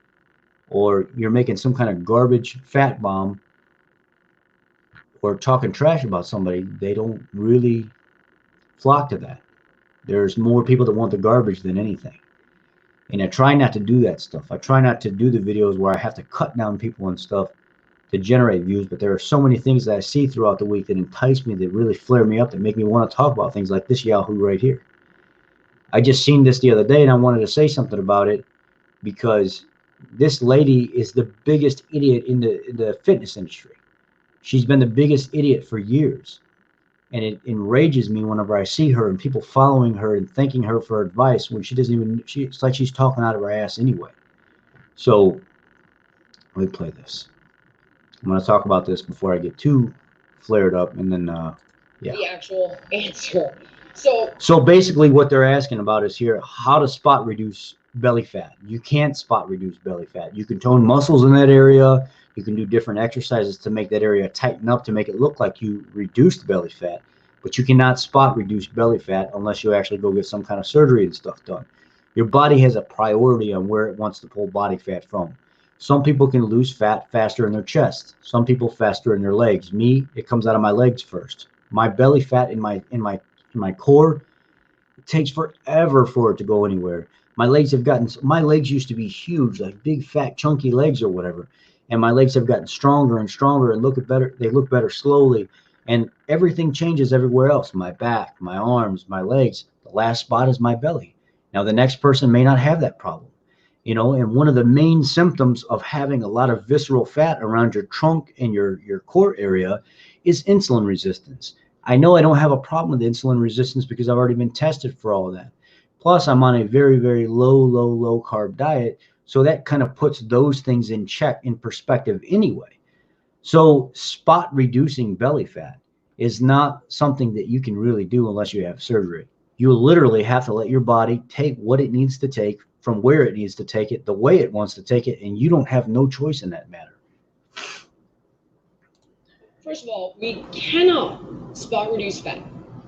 or you're making some kind of garbage fat bomb, or talking trash about somebody, they don't really flock to that. There's more people that want the garbage than anything. And I try not to do that stuff. I try not to do the videos where I have to cut down people and stuff to generate views. But there are so many things that I see throughout the week that entice me, that really flare me up, that make me want to talk about things like this Yahoo right here. I just seen this the other day and I wanted to say something about it, because this lady is the biggest idiot in the fitness industry. She's been the biggest idiot for years. And it enrages me whenever I see her and people following her and thanking her for advice when she doesn't even, it's like she's talking out of her ass anyway. So let me play this. I'm going to talk about this before I get too flared up, and then, yeah. The actual answer. So basically what they're asking about is here, how to spot reduce belly fat. You can't spot reduce belly fat. You can tone muscles in that area. You can do different exercises to make that area tighten up, to make it look like you reduced belly fat. but you cannot spot reduce belly fat unless you actually go get some kind of surgery and stuff done. Your body has a priority on where it wants to pull body fat from. Some people can lose fat faster in their chest. Some people faster in their legs. Me, it comes out of my legs first. My belly fat in my core, it takes forever for it to go anywhere. My legs used to be huge, like big fat chunky legs or whatever. And my legs have gotten stronger and stronger and they look better slowly. And everything changes everywhere else. My back, my arms, my legs. The last spot is my belly. Now the next person may not have that problem. And one of the main symptoms of having a lot of visceral fat around your trunk and your core area is insulin resistance. I know I don't have a problem with insulin resistance because I've already been tested for all of that. Plus, I'm on a very, very low carb diet. So that kind of puts those things in check, in perspective anyway. So spot reducing belly fat is not something that you can really do unless you have surgery. You literally have to let your body take what it needs to take from where it needs to take it, the way it wants to take it, and you don't have no choice in that matter. First of all, we cannot spot reduce fat.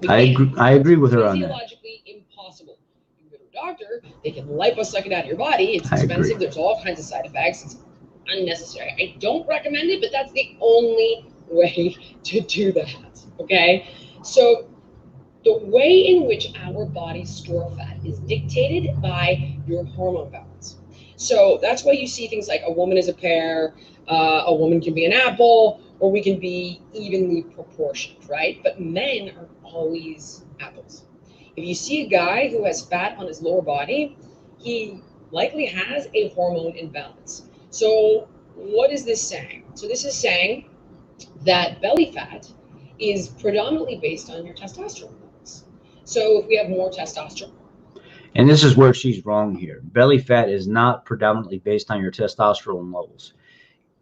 I agree with her on that. Physiologically impossible. You go to a doctor, they can liposuck it out of your body. It's expensive. There's all kinds of side effects. It's unnecessary. I don't recommend it, but that's the only way to do that. Okay? So the way in which our bodies store fat is dictated by your hormone balance. So that's why you see things like a woman is a pear, a woman can be an apple, or we can be evenly proportioned, right? But men are always apples. If you see a guy who has fat on his lower body, he likely has a hormone imbalance. So what is this saying? So this is saying that belly fat is predominantly based on your testosterone levels. So if we have more testosterone. And this is where she's wrong here. Belly fat is not predominantly based on your testosterone levels.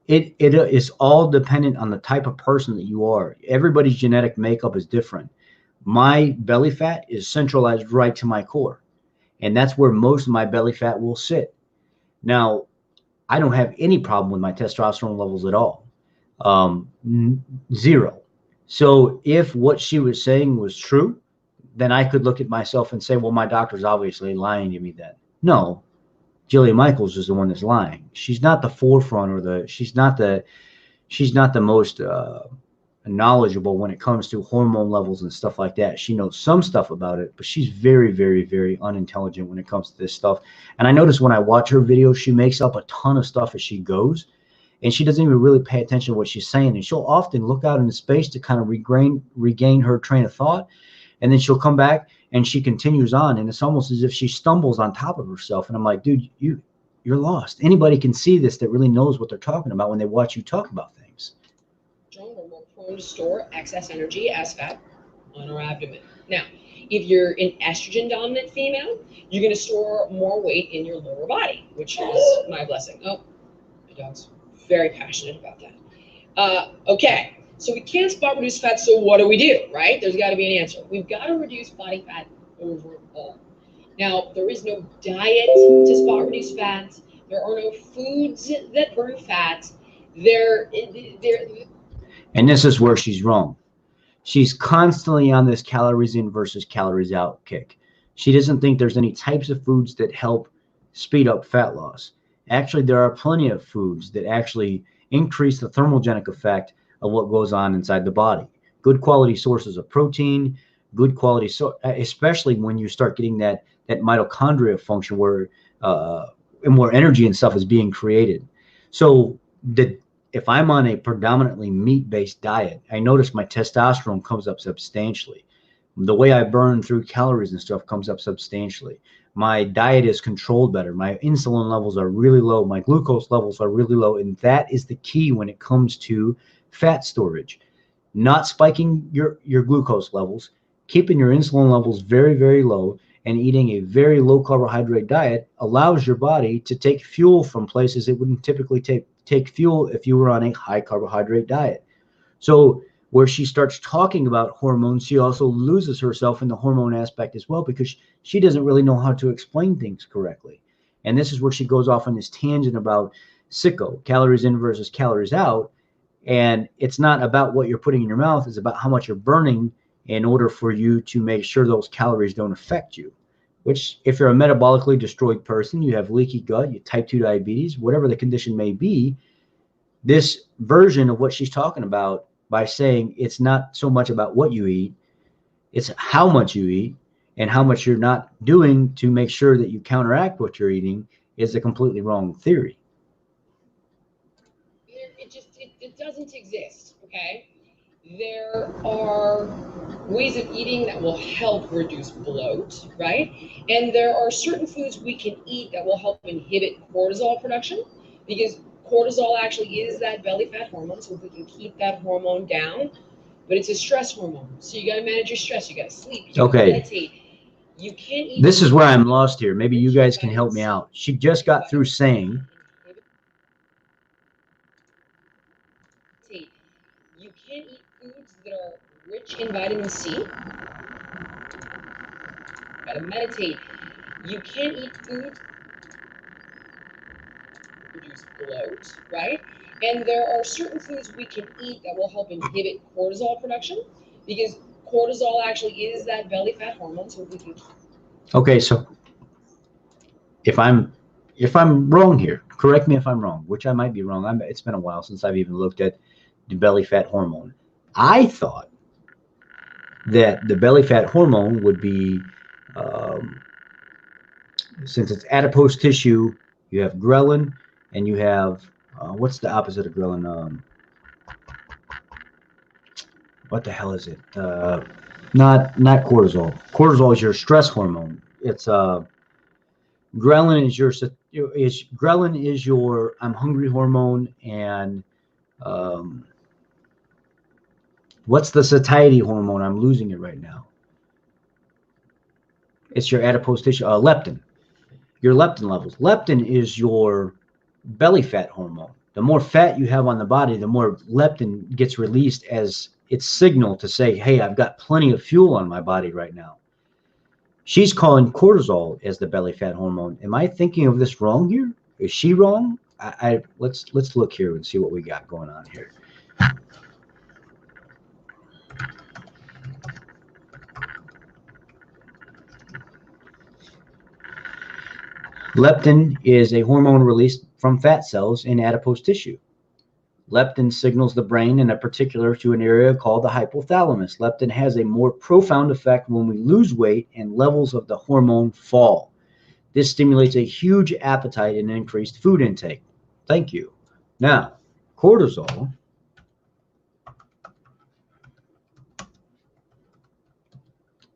It is all dependent on the type of person that you are. Everybody's genetic makeup is different. My belly fat is centralized right to my core, and that's where most of my belly fat will sit. Now, I don't have any problem with my testosterone levels at all. Zero. So if what she was saying was true, then I could look at myself and say, well, my doctor's obviously lying to me then. No, Jillian Michaels is the one that's lying. She's not the forefront, or she's not the most knowledgeable when it comes to hormone levels and stuff like that. She knows some stuff about it, but she's very, very, very unintelligent when it comes to this stuff. And I notice when I watch her videos, she makes up a ton of stuff as she goes, and she doesn't even really pay attention to what she's saying. And she'll often look out into space to kind of regain her train of thought, and then she'll come back and she continues on, and it's almost as if she stumbles on top of herself. And I'm like, dude, you're lost. Anybody can see this that really knows what they're talking about when they watch you talk about things. We're more prone to store excess energy as fat on our abdomen. Now, if you're an estrogen-dominant female, you're going to store more weight in your lower body, which is my blessing. Oh, my dog's very passionate about that. Okay. So we can't spot reduce fat, so what do we do, right? There's got to be an answer. We've got to reduce body fat overall. Now, there is no diet to spot reduce fat. There are no foods that burn fat. And this is where she's wrong. She's constantly on this calories in versus calories out kick. She doesn't think there's any types of foods that help speed up fat loss. Actually, there are plenty of foods that actually increase the thermogenic effect of what goes on inside the body. Good quality sources of protein, good quality, especially when you start getting that mitochondria function where more energy and stuff is being created. So if I'm on a predominantly meat-based diet, I notice my testosterone comes up substantially. The way I burn through calories and stuff comes up substantially. My diet is controlled better. My insulin levels are really low. My glucose levels are really low. And that is the key when it comes to fat storage. Not spiking your glucose levels, keeping your insulin levels very, very low, and eating a very low carbohydrate diet allows your body to take fuel from places it wouldn't typically take fuel if you were on a high carbohydrate diet. So where she starts talking about hormones, she also loses herself in the hormone aspect as well, because she doesn't really know how to explain things correctly. And this is where she goes off on this tangent about sicko, calories in versus calories out. And it's not about what you're putting in your mouth, it's about how much you're burning in order for you to make sure those calories don't affect you. Which, if you're a metabolically destroyed person, you have leaky gut, you type 2 diabetes, whatever the condition may be, this version of what she's talking about by saying it's not so much about what you eat, it's how much you eat and how much you're not doing to make sure that you counteract what you're eating is a completely wrong theory. It doesn't exist, okay? There are ways of eating that will help reduce bloat, right? And there are certain foods we can eat that will help inhibit cortisol production, because cortisol actually is that belly fat hormone. So if we can keep that hormone down, but it's a stress hormone. So you got to manage your stress. You got to sleep. You got to meditate. You can't eat. This is where I'm lost here. Maybe you guys can help me out. She just got through saying, you can't eat foods that are rich in vitamin C. You gotta meditate. You can't eat foods that produce bloat, right? And there are certain foods we can eat that will help inhibit cortisol production, because cortisol actually is that belly fat hormone. So we can. Okay, so if I'm wrong here, correct me if I'm wrong, which I might be wrong. It's been a while since I've even looked at the belly fat hormone. I thought that the belly fat hormone would be, since it's adipose tissue, you have ghrelin, and you have, what's the opposite of ghrelin? What the hell is it? Not cortisol. Cortisol is your stress hormone. It's ghrelin is your I'm hungry hormone, and what's the satiety hormone? I'm losing it right now. It's your adipose tissue, leptin. Your leptin levels. Leptin is your belly fat hormone. The more fat you have on the body, the more leptin gets released as its signal to say, hey, I've got plenty of fuel on my body right now. She's calling cortisol as the belly fat hormone. Am I thinking of this wrong here? Is she wrong? Let's look here and see what we got going on here. Leptin is a hormone released from fat cells in adipose tissue. Leptin signals the brain, in particular to an area called the hypothalamus. Leptin has a more profound effect when we lose weight and levels of the hormone fall. This stimulates a huge appetite and increased food intake. Thank you. Now, cortisol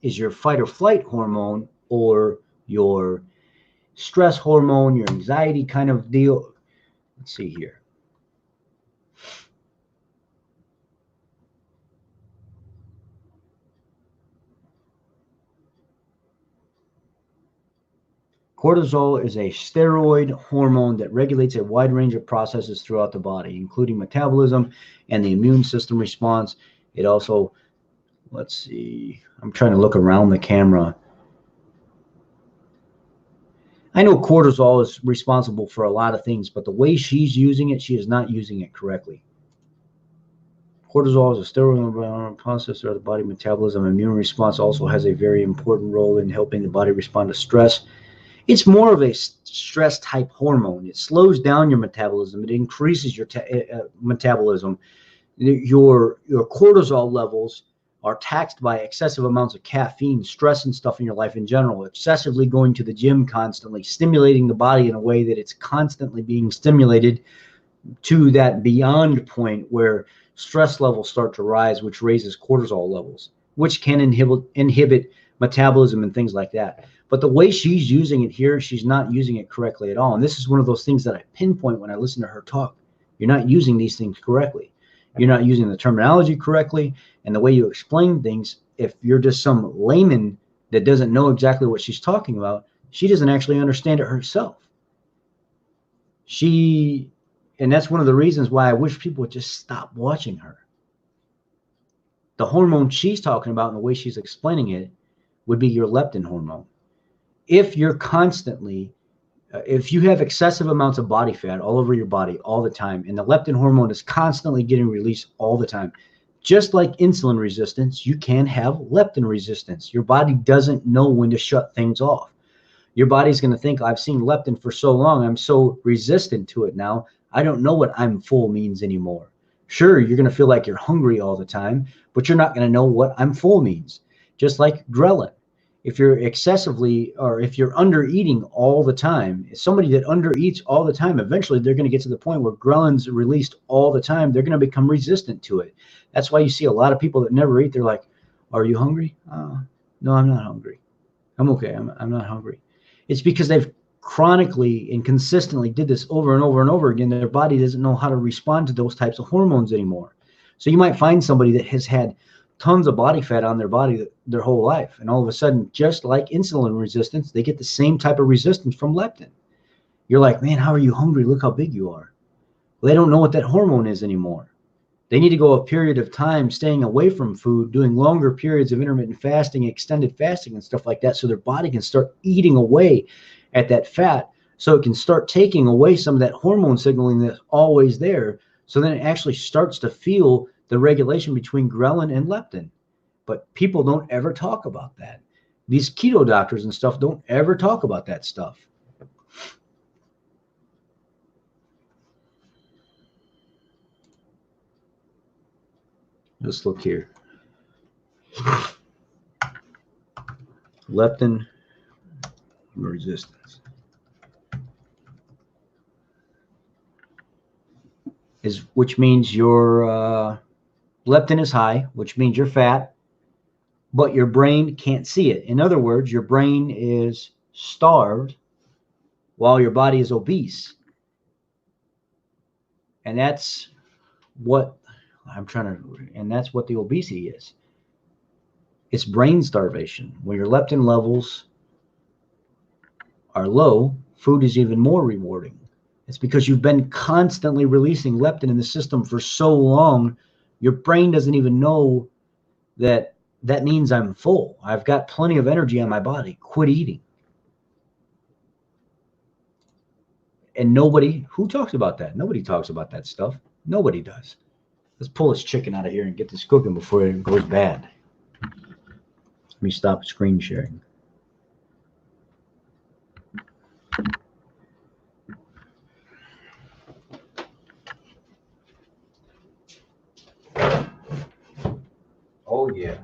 is your fight or flight hormone, or your stress hormone, your anxiety kind of deal. Let's see here. Cortisol is a steroid hormone that regulates a wide range of processes throughout the body, including metabolism and the immune system response. It also, let's see, I'm trying to look around the camera. I know cortisol is responsible for a lot of things, but the way she's using it, she is not using it correctly. Cortisol is a steroid processor of the body metabolism. Immune response also has a very important role in helping the body respond to stress. It's more of a stress type hormone. It slows down your metabolism. It increases your metabolism. Your cortisol levels are taxed by excessive amounts of caffeine, stress and stuff in your life in general, excessively going to the gym constantly, stimulating the body in a way that it's constantly being stimulated to that beyond point where stress levels start to rise, which raises cortisol levels, which can inhibit metabolism and things like that. But the way she's using it here, she's not using it correctly at all. And this is one of those things that I pinpoint when I listen to her talk. You're not using these things correctly. You're not using the terminology correctly. And the way you explain things, if you're just some layman that doesn't know exactly what she's talking about, she doesn't actually understand it herself. And that's one of the reasons why I wish people would just stop watching her. The hormone she's talking about and the way she's explaining it would be your leptin hormone. If you're constantly, if you have excessive amounts of body fat all over your body all the time, and the leptin hormone is constantly getting released all the time, Just like insulin resistance, you can have leptin resistance. Your body doesn't know when to shut things off. Your body's going to think, I've seen leptin for so long, I'm so resistant to it now, I don't know what I'm full means anymore. Sure, you're going to feel like you're hungry all the time, but you're not going to know what I'm full means. Just like ghrelin. If you're excessively, or if you're under eating all the time, somebody that under eats all the time, eventually they're going to get to the point where ghrelin's released all the time. They're going to become resistant to it. That's why you see a lot of people that never eat. They're like, are you hungry? No, I'm not hungry. I'm okay. I'm not hungry. It's because they've chronically and consistently did this over and over and over again. Their body doesn't know how to respond to those types of hormones anymore. So you might find somebody that has had tons of body fat on their body their whole life, and all of a sudden, just like insulin resistance, they get the same type of resistance from leptin. You're like, man, how are you hungry? Look how big you are. Well, they don't know what that hormone is anymore. They need to go a period of time staying away from food, doing longer periods of intermittent fasting, extended fasting, and stuff like that, so their body can start eating away at that fat, so it can start taking away some of that hormone signaling that's always there. So then it actually starts to feel the regulation between ghrelin and leptin. But people don't ever talk about that. These keto doctors and stuff don't ever talk about that stuff. Let's look here. Leptin resistance which means your leptin is high, which means you're fat, but your brain can't see it. In other words, your brain is starved while your body is obese. And that's what that's what the obesity is. It's brain starvation. When your leptin levels are low, food is even more rewarding. It's because you've been constantly releasing leptin in the system for so long, your brain doesn't even know that that means I'm full. I've got plenty of energy on my body. Quit eating. And who talks about that? Nobody talks about that stuff. Nobody does. Let's pull this chicken out of here and get this cooking before it goes bad. Let me stop screen sharing. Oh, yeah.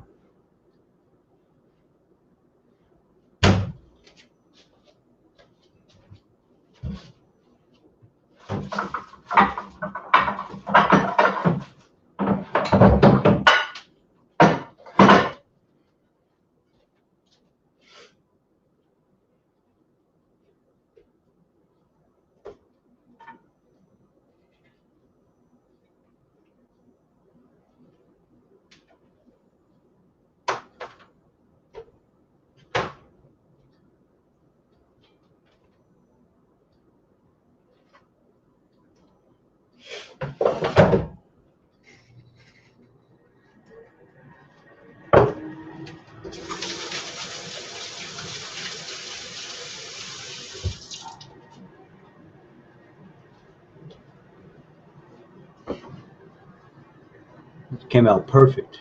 Came out perfect.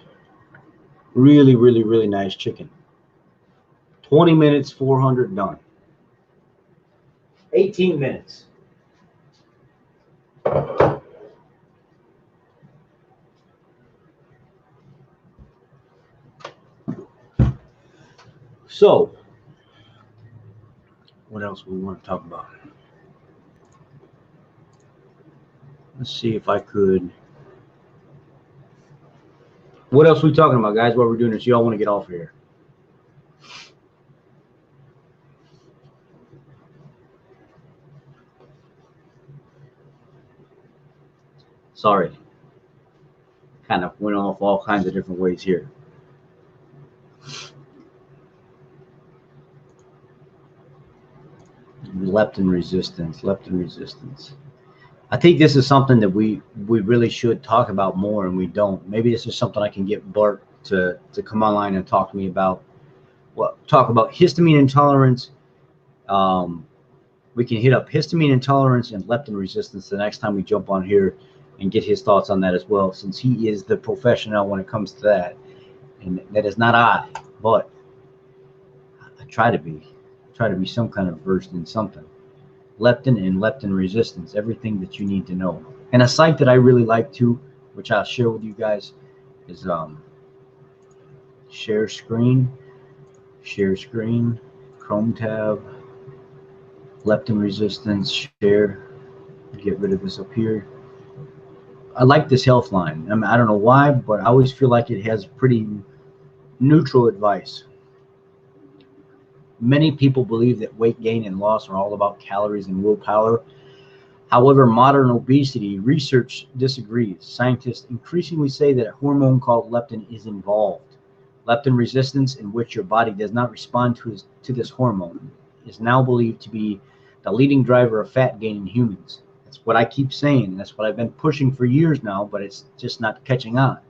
Really, really, really nice chicken. 20 minutes, 400 done. 18 minutes. So, what else we want to talk about? Let's see if I could. What else are we talking about, guys, while we're doing this? Y'all want to get off of here? Sorry. Kind of went off all kinds of different ways here. Leptin resistance. I think this is something that we really should talk about more, and we don't. Maybe this is something I can get Bart to come online and talk to me about. Well, talk about histamine intolerance. We can hit up histamine intolerance and leptin resistance the next time we jump on here and get his thoughts on that as well, since he is the professional when it comes to that. And that is not I, but I try to be. I try to be some kind of versed in something. Leptin and leptin resistance, everything that you need to know. And a site that I really like too, which I'll share with you guys, is share screen, Chrome tab, leptin resistance, share. Get rid of this up here. I like this health line. I mean, I don't know why, but I always feel like it has pretty neutral advice. Many people believe that weight gain and loss are all about calories and willpower. However, modern obesity research disagrees. Scientists increasingly say that a hormone called leptin is involved. Leptin resistance, in which your body does not respond to this hormone, is now believed to be the leading driver of fat gain in humans. That's what I keep saying. That's what I've been pushing for years now, but it's just not catching on.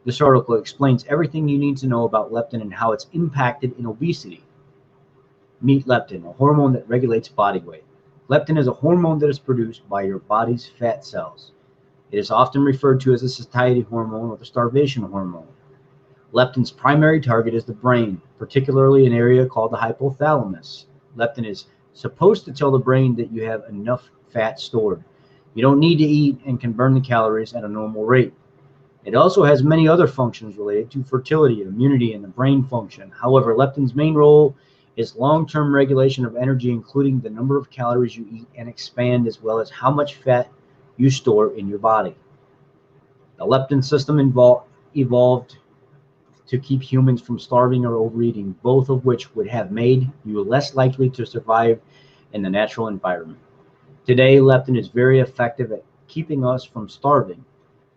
This article explains everything you need to know about leptin and how it's impacted in obesity. Meet leptin, a hormone that regulates body weight. Leptin is a hormone that is produced by your body's fat cells. It is often referred to as a satiety hormone or the starvation hormone. Leptin's primary target is the brain, particularly an area called the hypothalamus. Leptin is supposed to tell the brain that you have enough fat stored. You don't need to eat and can burn the calories at a normal rate. It also has many other functions related to fertility, immunity, and the brain function. However, leptin's main role is long-term regulation of energy, including the number of calories you eat and expand, as well as how much fat you store in your body. The leptin system evolved to keep humans from starving or overeating, both of which would have made you less likely to survive in the natural environment. Today, leptin is very effective at keeping us from starving,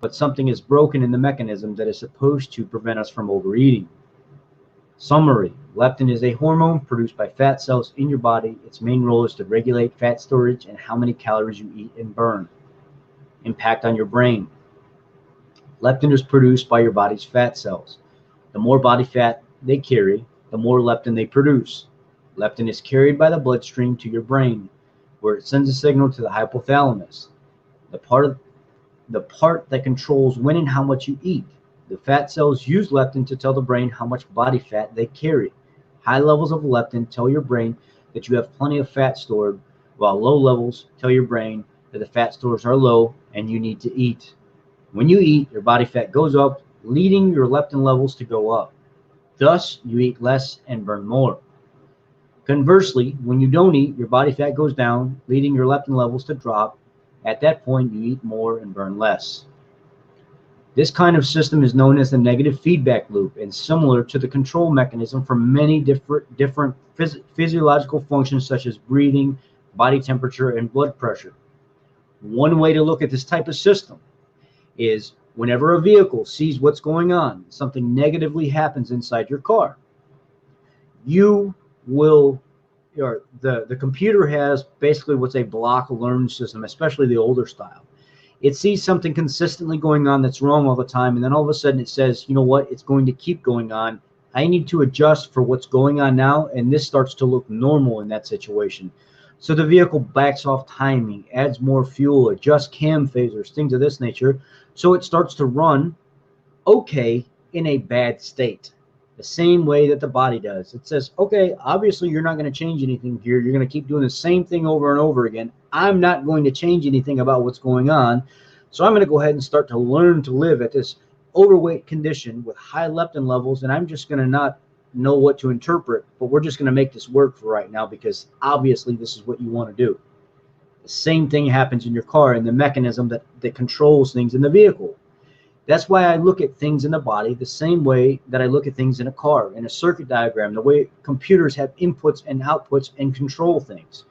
but something is broken in the mechanism that is supposed to prevent us from overeating. Summary: leptin is a hormone produced by fat cells in your body. Its main role is to regulate fat storage and how many calories you eat and burn. Impact on your brain: leptin is produced by your body's fat cells. The more body fat they carry, the more leptin they produce. Leptin is carried by the bloodstream to your brain, where it sends a signal to the hypothalamus, the part that controls when and how much you eat. The fat cells use leptin to tell the brain how much body fat they carry. High levels of leptin tell your brain that you have plenty of fat stored, while low levels tell your brain that the fat stores are low and you need to eat. When you eat, your body fat goes up, leading your leptin levels to go up. Thus, you eat less and burn more. Conversely, when you don't eat, your body fat goes down, leading your leptin levels to drop. At that point, you eat more and burn less. This kind of system is known as the negative feedback loop and similar to the control mechanism for many different physiological functions such as breathing, body temperature, and blood pressure. One way to look at this type of system is whenever a vehicle sees what's going on, something negatively happens inside your car, you will, or the computer has basically what's a block learn system, especially the older style. It sees something consistently going on that's wrong all the time, and then all of a sudden it says, you know what, it's going to keep going on. I need to adjust for what's going on now, and this starts to look normal in that situation. So the vehicle backs off timing, adds more fuel, adjusts cam phasers, things of this nature, so it starts to run okay in a bad state. The same way that the body does. It says, okay, obviously you're not going to change anything here. You're going to keep doing the same thing over and over again. I'm not going to change anything about what's going on. So I'm going to go ahead and start to learn to live at this overweight condition with high leptin levels, and I'm just going to not know what to interpret, but we're just going to make this work for right now because obviously this is what you want to do. The same thing happens in your car and the mechanism that controls things in the vehicle. That's why I look at things in the body the same way that I look at things in a car, in a circuit diagram, the way computers have inputs and outputs and control things.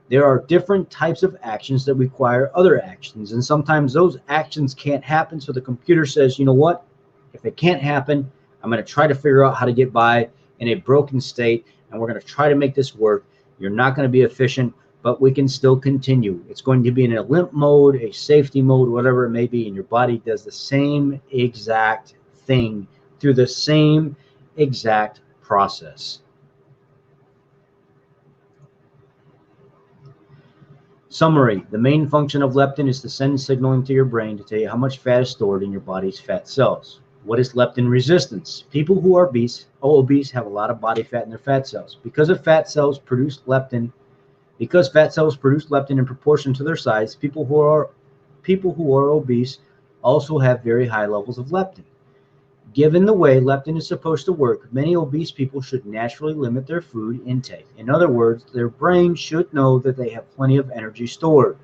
There are different types of actions that require other actions, and sometimes those actions can't happen, so the computer says, you know what, if it can't happen, I'm going to try to figure out how to get by in a broken state, and we're going to try to make this work. You're not going to be efficient, but we can still continue. It's going to be in a limp mode, a safety mode, whatever it may be, and your body does the same exact thing through the same exact process. Summary: the main function of leptin is to send signaling to your brain to tell you how much fat is stored in your body's fat cells. What is leptin resistance? People who are obese have a lot of body fat in their fat cells. Because fat cells produce leptin in proportion to their size, people who are obese also have very high levels of leptin. Given the way leptin is supposed to work, many obese people should naturally limit their food intake. In other words, their brain should know that they have plenty of energy stored.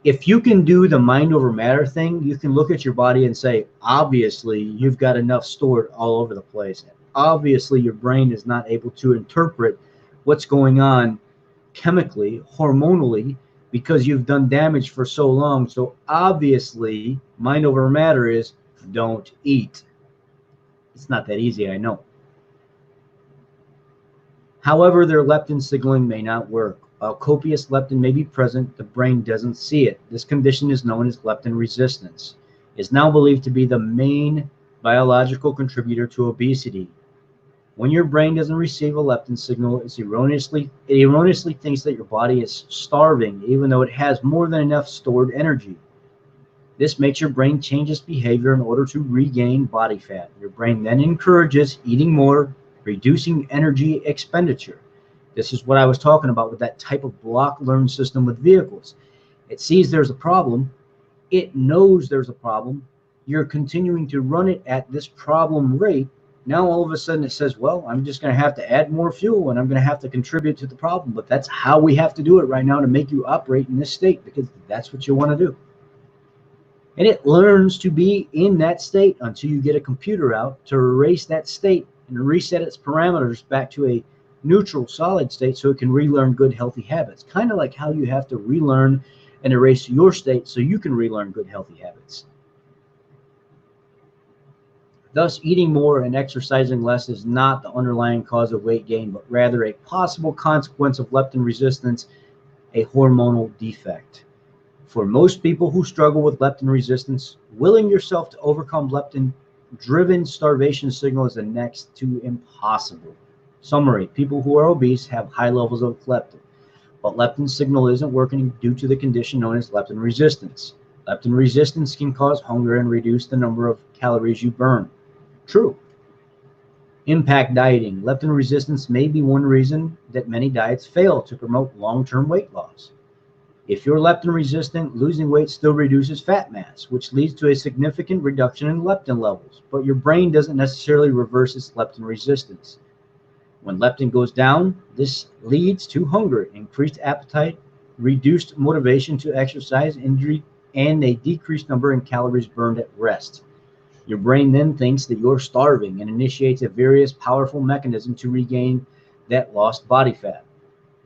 If you can do the mind over matter thing, you can look at your body and say, obviously, you've got enough stored all over the place. Obviously, your brain is not able to interpret what's going on chemically, hormonally, because you've done damage for so long. So obviously, mind over matter is don't eat. It's not that easy, I know. However, their leptin signaling may not work. While copious leptin may be present, the brain doesn't see it. This condition is known as leptin resistance. It is now believed to be the main biological contributor to obesity. When your brain doesn't receive a leptin signal, it erroneously thinks that your body is starving, even though it has more than enough stored energy. This makes your brain change its behavior in order to regain body fat. Your brain then encourages eating more, reducing energy expenditure. This is what I was talking about with that type of block learn system with vehicles. It sees there's a problem. It knows there's a problem. You're continuing to run it at this problem rate. Now all of a sudden it says, well, I'm just going to have to add more fuel and I'm going to have to contribute to the problem. But that's how we have to do it right now to make you operate in this state, because that's what you want to do. And it learns to be in that state until you get a computer out to erase that state and reset its parameters back to a neutral, solid state so it can relearn good, healthy habits. Kind of like how you have to relearn and erase your state so you can relearn good, healthy habits. Thus, eating more and exercising less is not the underlying cause of weight gain, but rather a possible consequence of leptin resistance, a hormonal defect. For most people who struggle with leptin resistance, willing yourself to overcome leptin-driven starvation signal is next to impossible. Summary: people who are obese have high levels of leptin, but leptin signal isn't working due to the condition known as leptin resistance. Leptin resistance can cause hunger and reduce the number of calories you burn. True. Impact dieting. Leptin resistance may be one reason that many diets fail to promote long-term weight loss. If you're leptin resistant, losing weight still reduces fat mass, which leads to a significant reduction in leptin levels, but your brain doesn't necessarily reverse its leptin resistance. When leptin goes down, this leads to hunger, increased appetite, reduced motivation to exercise, injury, and a decreased number in calories burned at rest. Your brain then thinks that you're starving and initiates a various powerful mechanism to regain that lost body fat.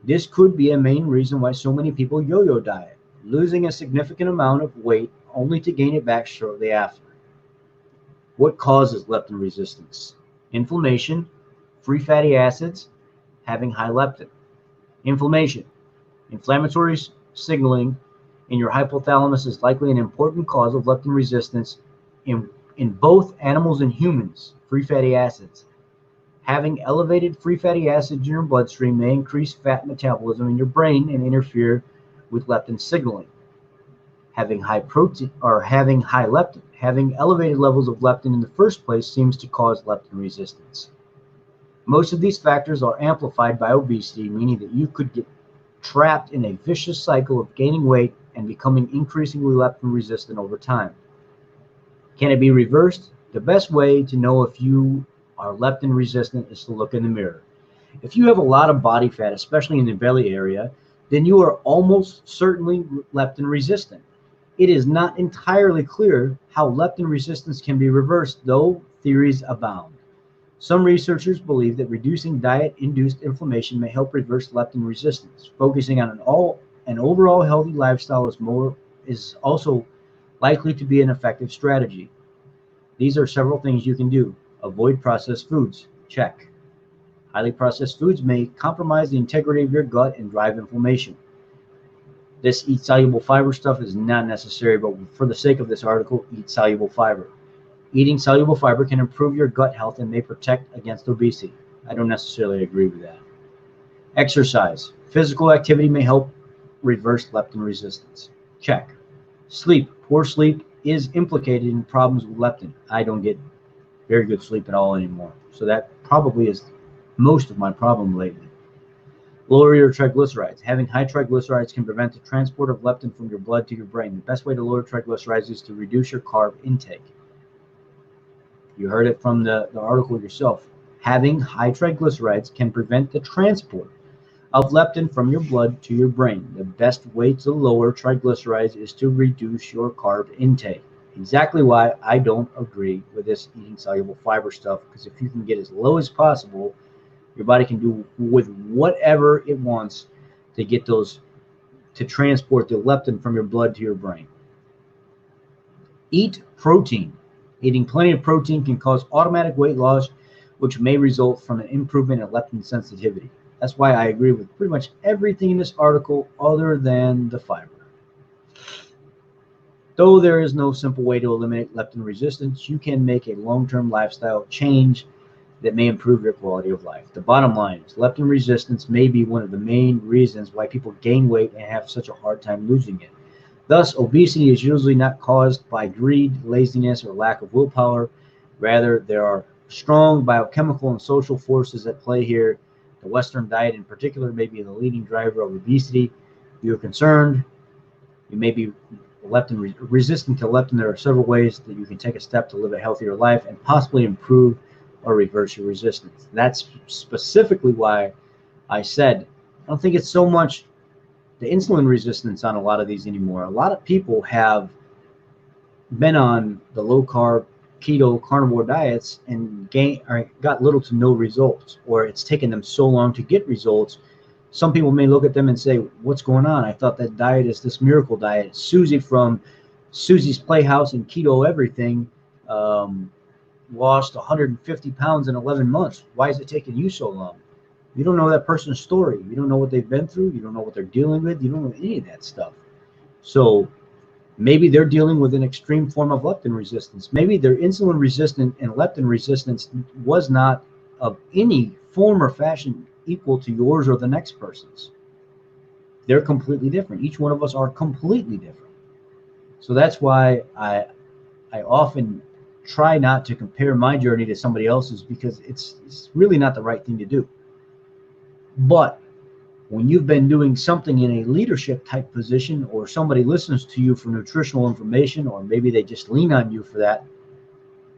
This could be a main reason why so many people yo-yo diet, losing a significant amount of weight only to gain it back shortly after. What causes leptin resistance? Inflammation, free fatty acids, having high leptin. Inflammation. Inflammatory signaling in your hypothalamus is likely an important cause of leptin resistance in both animals and humans. Free fatty acids. Having elevated free fatty acids in your bloodstream may increase fat metabolism in your brain and interfere with leptin signaling. Having high leptin. Having elevated levels of leptin in the first place seems to cause leptin resistance. Most of these factors are amplified by obesity, meaning that you could get trapped in a vicious cycle of gaining weight and becoming increasingly leptin resistant over time. Can it be reversed? The best way to know if you are leptin resistant is to look in the mirror. If you have a lot of body fat, especially in the belly area, then you are almost certainly leptin resistant. It is not entirely clear how leptin resistance can be reversed, though theories abound. Some researchers believe that reducing diet-induced inflammation may help reverse leptin resistance. Focusing on an overall healthy lifestyle is also likely to be an effective strategy. These are several things you can do. Avoid processed foods. Check. Highly processed foods may compromise the integrity of your gut and drive inflammation. This eat soluble fiber stuff is not necessary, but for the sake of this article, eat soluble fiber. Eating soluble fiber can improve your gut health and may protect against obesity. I don't necessarily agree with that. Exercise. Physical activity may help reverse leptin resistance. Check. Sleep. Poor sleep is implicated in problems with leptin. I don't get very good sleep at all anymore. So that probably is most of my problem lately. Lower your triglycerides. Having high triglycerides can prevent the transport of leptin from your blood to your brain. The best way to lower triglycerides is to reduce your carb intake. You heard it from the article yourself. Having high triglycerides can prevent the transport of leptin from your blood to your brain. The best way to lower triglycerides is to reduce your carb intake. Exactly why I don't agree with this eating soluble fiber stuff, because if you can get as low as possible, your body can do with whatever it wants to get those, to transport the leptin from your blood to your brain. Eat protein. Eating plenty of protein can cause automatic weight loss, which may result from an improvement in leptin sensitivity. That's why I agree with pretty much everything in this article other than the fiber. Though there is no simple way to eliminate leptin resistance, you can make a long-term lifestyle change that may improve your quality of life. The bottom line is leptin resistance may be one of the main reasons why people gain weight and have such a hard time losing it. Thus, obesity is usually not caused by greed, laziness, or lack of willpower. Rather, there are strong biochemical and social forces at play here. The Western diet in particular may be the leading driver of obesity. If you're concerned, you may be leptin resistant to leptin. There are several ways that you can take a step to live a healthier life and possibly improve or reverse your resistance. That's specifically why I said I don't think it's so much the insulin resistance on a lot of these anymore. A lot of people have been on the low carb, keto, carnivore diets and got little to no results, or it's taken them so long to get results. Some people may look at them and say, what's going on? I thought that diet is this miracle diet. Susie from Susie's Playhouse and Keto Everything lost 150 pounds in 11 months. Why is it taking you so long? You don't know that person's story. You don't know what they've been through. You don't know what they're dealing with. You don't know any of that stuff. So maybe they're dealing with an extreme form of leptin resistance. Maybe they're insulin resistant and leptin resistance was not of any form or fashion equal to yours or the next person's. They're completely different. Each one of us are completely different. So that's why I often try not to compare my journey to somebody else's, because it's really not the right thing to do. But when you've been doing something in a leadership type position, or somebody listens to you for nutritional information, or maybe they just lean on you for that,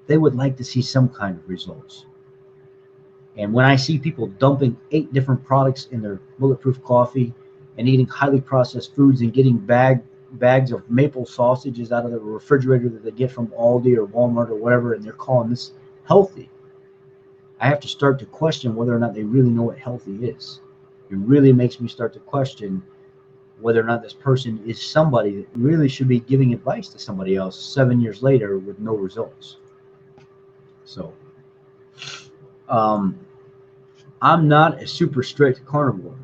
they would like to see some kind of results. And when I see people dumping 8 different products in their bulletproof coffee and eating highly processed foods and getting bags of maple sausages out of the refrigerator that they get from Aldi or Walmart or whatever, and they're calling this healthy, I have to start to question whether or not they really know what healthy is. It really makes me start to question whether or not this person is somebody that really should be giving advice to somebody else 7 years later with no results. So I'm not a super strict carnivore.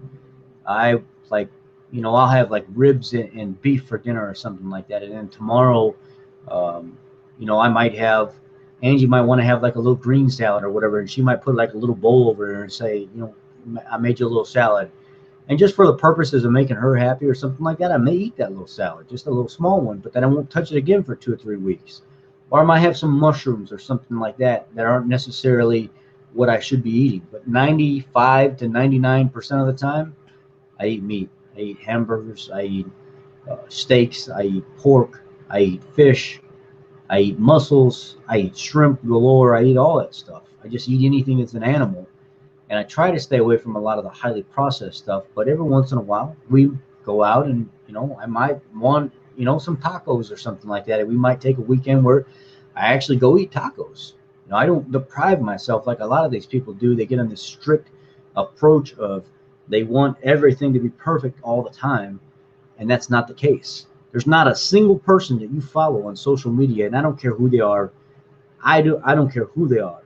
I like, I'll have like ribs and beef for dinner or something like that. And then tomorrow, I might have, Angie might want to have like a little green salad or whatever. And she might put like a little bowl over there and say, I made you a little salad. And just for the purposes of making her happy or something like that, I may eat that little salad, just a little small one, but then I won't touch it again for 2 or 3 weeks. Or I might have some mushrooms or something like that aren't necessarily what I should be eating. But 95 to 99% of the time, I eat meat. I eat hamburgers. I eat steaks. I eat pork. I eat fish. I eat mussels. I eat shrimp galore. I eat all that stuff. I just eat anything that's an animal. And I try to stay away from a lot of the highly processed stuff. But every once in a while, we go out and, I might want, some tacos or something like that. And we might take a weekend where I actually go eat tacos. I don't deprive myself like a lot of these people do. They get on this strict approach of they want everything to be perfect all the time. And that's not the case. There's not a single person that you follow on social media, and I don't care who they are. I don't care who they are.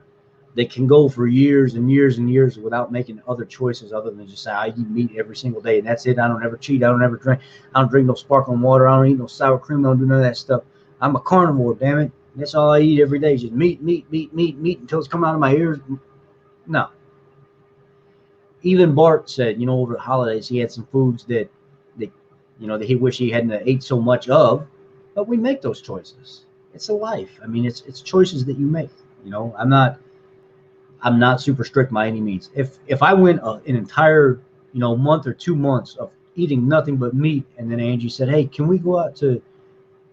They can go for years and years and years without making other choices other than just say, I eat meat every single day, and that's it. I don't ever cheat. I don't ever drink. I don't drink no sparkling water. I don't eat no sour cream. I don't do none of that stuff. I'm a carnivore, damn it. That's all I eat every day, just meat until it's coming out of my ears. No. Even Bart said, over the holidays, he had some foods that that he wish he hadn't ate so much of. But we make those choices. It's a life. I mean, it's choices that you make. I'm not super strict by any means. If I went an entire month or 2 months of eating nothing but meat, and then Angie said, "Hey, can we go out for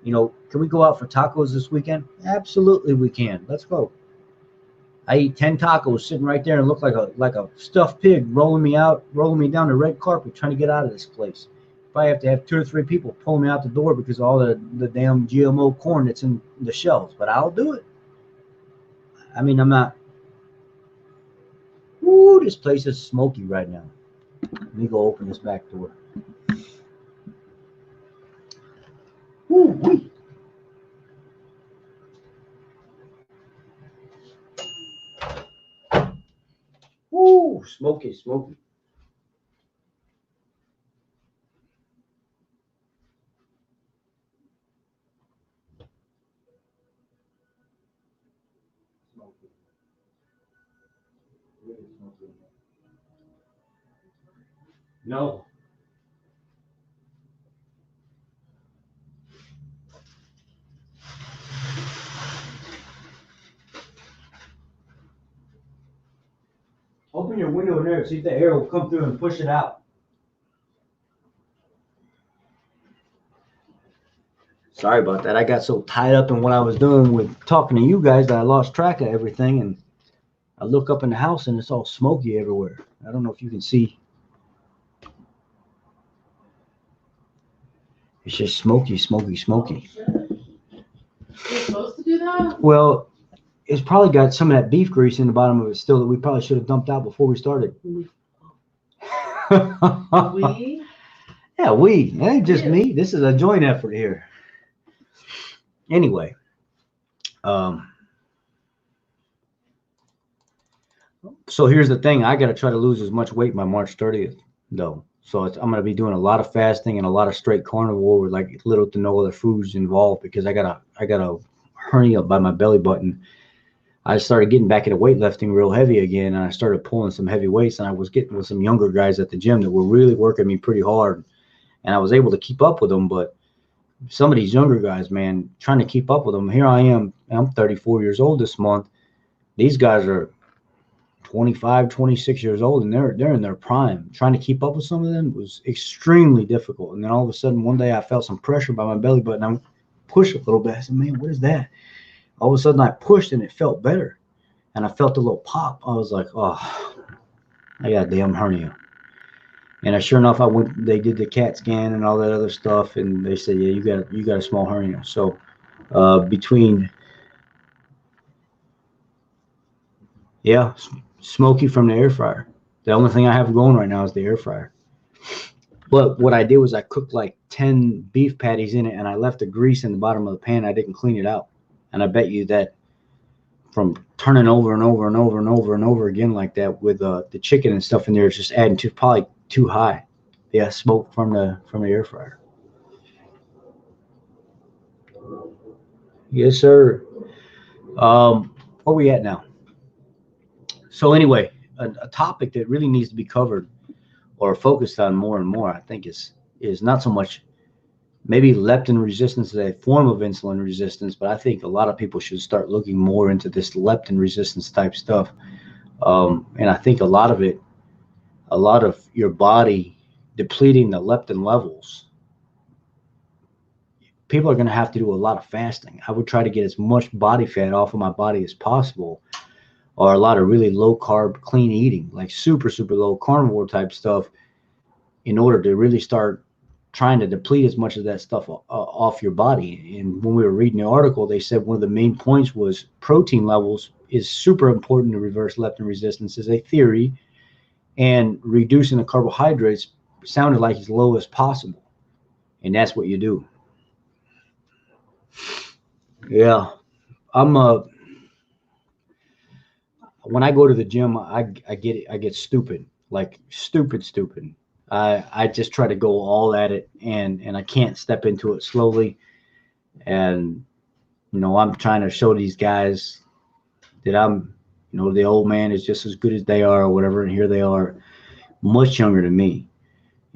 tacos this weekend?" Absolutely, we can. Let's go. I eat 10 tacos sitting right there and look like a stuffed pig rolling me down the red carpet trying to get out of this place. If I have to have 2 or 3 people pull me out the door because of all the damn GMO corn that's in the shelves, but I'll do it. I mean, I'm not. Woo, this place is smoky right now. Let me go open this back door. Woo-wee. Woo, smoky. No. Open your window in there, see if the air will come through and push it out. Sorry about that. I got so tied up in what I was doing with talking to you guys that I lost track of everything, and I look up in the house and it's all smoky everywhere. I don't know if you can see. It's just smoky. Oh, you're supposed to do that? Well, it's probably got some of that beef grease in the bottom of it still that we probably should have dumped out before we started. We? Yeah, we. It ain't just me. This is a joint effort here. Anyway, so here's the thing. I got to try to lose as much weight by March 30th, though. So I'm going to be doing a lot of fasting and a lot of straight carnivore with like little to no other foods involved because I got a hernia by my belly button. I started getting back into weightlifting real heavy again, and I started pulling some heavy weights, and I was getting with some younger guys at the gym that were really working me pretty hard, and I was able to keep up with them. But some of these younger guys, man, trying to keep up with them. Here I am. I'm 34 years old this month. These guys are 25, 26 years old, and they're in their prime. Trying to keep up with some of them was extremely difficult. And then all of a sudden, one day I felt some pressure by my belly button. I pushed a little bit. I said, "Man, what is that?" All of a sudden, I pushed, and it felt better. And I felt a little pop. I was like, "Oh, I got a damn hernia." And sure enough, they did the CAT scan and all that other stuff, and they said, "Yeah, you got a small hernia." So smoky from the air fryer. The only thing I have going right now is the air fryer. But what I did was I cooked like 10 beef patties in it, and I left the grease in the bottom of the pan. I didn't clean it out. And I bet you that from turning over and over and over and over and over again like that with the chicken and stuff in there, it's just adding to probably too high. Yeah, smoke from the air fryer. Yes, sir. Where we at now? So anyway, a topic that really needs to be covered or focused on more and more, I think, is not so much maybe leptin resistance as a form of insulin resistance, but I think a lot of people should start looking more into this leptin resistance type stuff. And I think a lot of your body depleting the leptin levels, people are going to have to do a lot of fasting. I would try to get as much body fat off of my body as possible, or a lot of really low carb, clean eating, like super, super low carnivore type stuff, in order to really start trying to deplete as much of that stuff off your body. And when we were reading the article, they said one of the main points was protein levels is super important to reverse leptin resistance as a theory, and reducing the carbohydrates sounded like as low as possible. And that's what you do. Yeah. When I go to the gym, I get stupid, like stupid. I just try to go all at it, and I can't step into it slowly. And, I'm trying to show these guys that I'm, the old man is just as good as they are or whatever. And here they are, much younger than me.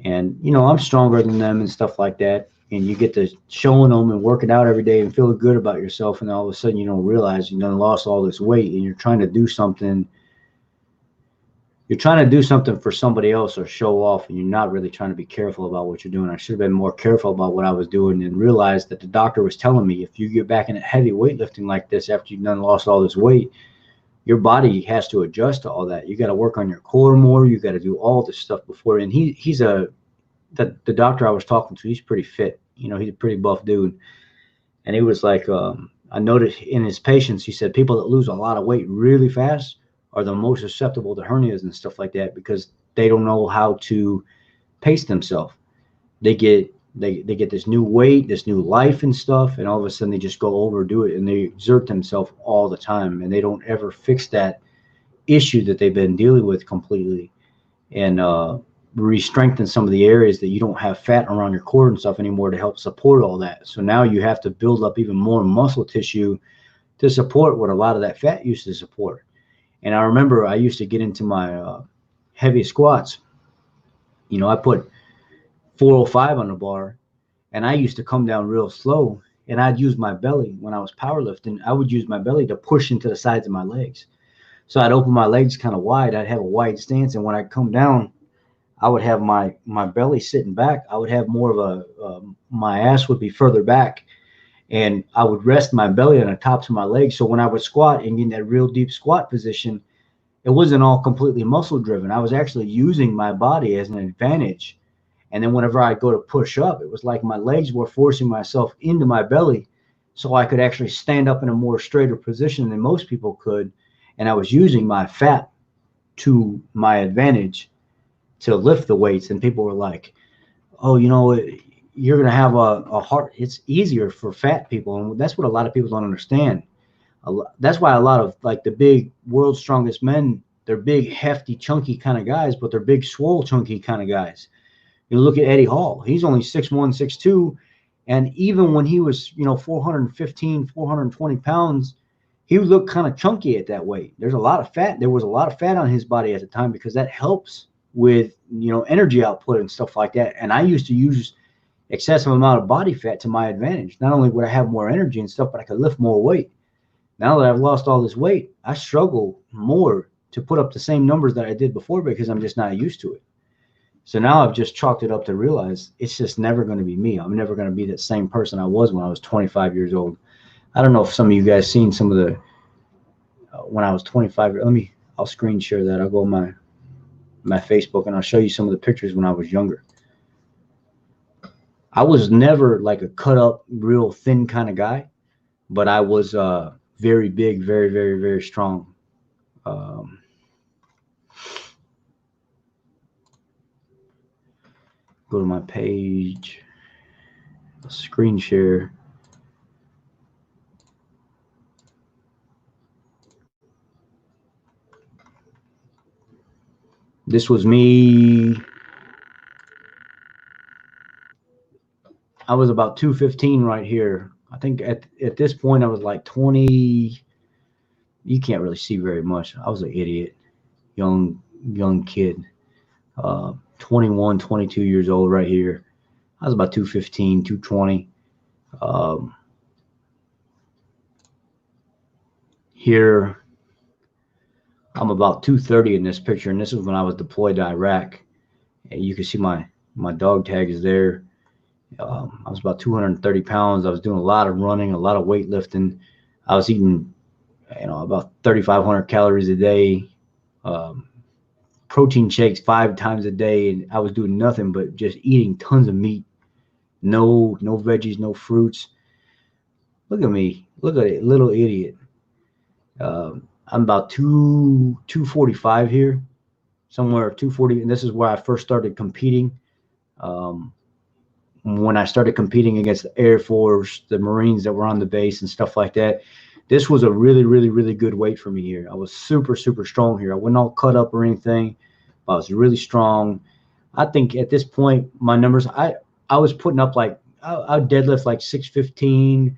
And, you know, I'm stronger than them and stuff like that. And you get to showing them and working out every day and feeling good about yourself. And all of a sudden, you don't realize you done lost all this weight and you're trying to do something. You're trying to do something for somebody else or show off, and you're not really trying to be careful about what you're doing. I should have been more careful about what I was doing and realized that the doctor was telling me if you get back into heavy weightlifting like this after you've done lost all this weight, your body has to adjust to all that. You got to work on your core more. You got to do all this stuff before. And the doctor I was talking to, he's pretty fit. You know, he's a pretty buff dude. And he was like, I noticed in his patients, he said people that lose a lot of weight really fast are the most susceptible to hernias and stuff like that because they don't know how to pace themselves. They get this new weight, this new life and stuff, and all of a sudden they just go overdo it and they exert themselves all the time, and they don't ever fix that issue that they've been dealing with completely, and re-strengthen some of the areas that you don't have fat around your core and stuff anymore to help support all that. So now you have to build up even more muscle tissue to support what a lot of that fat used to support. And I remember I used to get into my heavy squats. You know, I put 405 on the bar, and I used to come down real slow, and I'd use my belly when I was powerlifting. I would use my belly to push into the sides of my legs. So I'd open my legs kind of wide. I'd have a wide stance, and when I'd come down, I would have my belly sitting back. I would have more of my ass would be further back, and I would rest my belly on the tops of my legs. So when I would squat and get in that real deep squat position, it wasn't all completely muscle driven. I was actually using my body as an advantage. And then whenever I go to push up, it was like my legs were forcing myself into my belly so I could actually stand up in a more straighter position than most people could. And I was using my fat to my advantage to lift the weights. And people were like, oh, you know, you're going to have a heart. It's easier for fat people. And that's what a lot of people don't understand. That's why a lot of like the big world's strongest men, they're big, hefty, chunky kind of guys, but they're big, swole, chunky kind of guys. You look at Eddie Hall, he's only 6'1", 6'2", and even when he was, you know, 415, 420 pounds, he would look kind of chunky at that weight. There was a lot of fat on his body at the time because that helps with, you know, energy output and stuff like that. And I used to use excessive amount of body fat to my advantage. Not only would I have more energy and stuff, but I could lift more weight. Now that I've lost all this weight, I struggle more to put up the same numbers that I did before because I'm just not used to it. So now I've just chalked it up to realize it's just never going to be me. I'm never going to be that same person I was when I was 25 years old. I don't know if some of you guys seen some of the, when I was 25, I'll screen share that. I'll go on my Facebook and I'll show you some of the pictures when I was younger. I was never like a cut up, real thin kind of guy, but I was very big, very, very, very strong. Go to my page, screen share. This was me. I was about 215 right here. I think at this point I was like 20. You can't really see very much. I was an idiot, young kid, 21, 22 years old right here. I was about 215, 220. Here, I'm about 230 in this picture, and this is when I was deployed to Iraq. And you can see my dog tag is there. I was about 230 pounds. I was doing a lot of running, a lot of weightlifting. I was eating, you know, about 3,500 calories a day, protein shakes 5 times a day, and I was doing nothing but just eating tons of meat. No veggies, no fruits. Look at me. Look at it, little idiot. I'm about 245 here, somewhere 240, and this is where I first started competing. When I started competing against the Air Force, the Marines that were on the base and stuff like that, this was a really, really, really good weight for me here. I was super, super strong here. I wasn't all cut up or anything. I was really strong. I think at this point, my numbers, I was putting up like, I would deadlift like 615.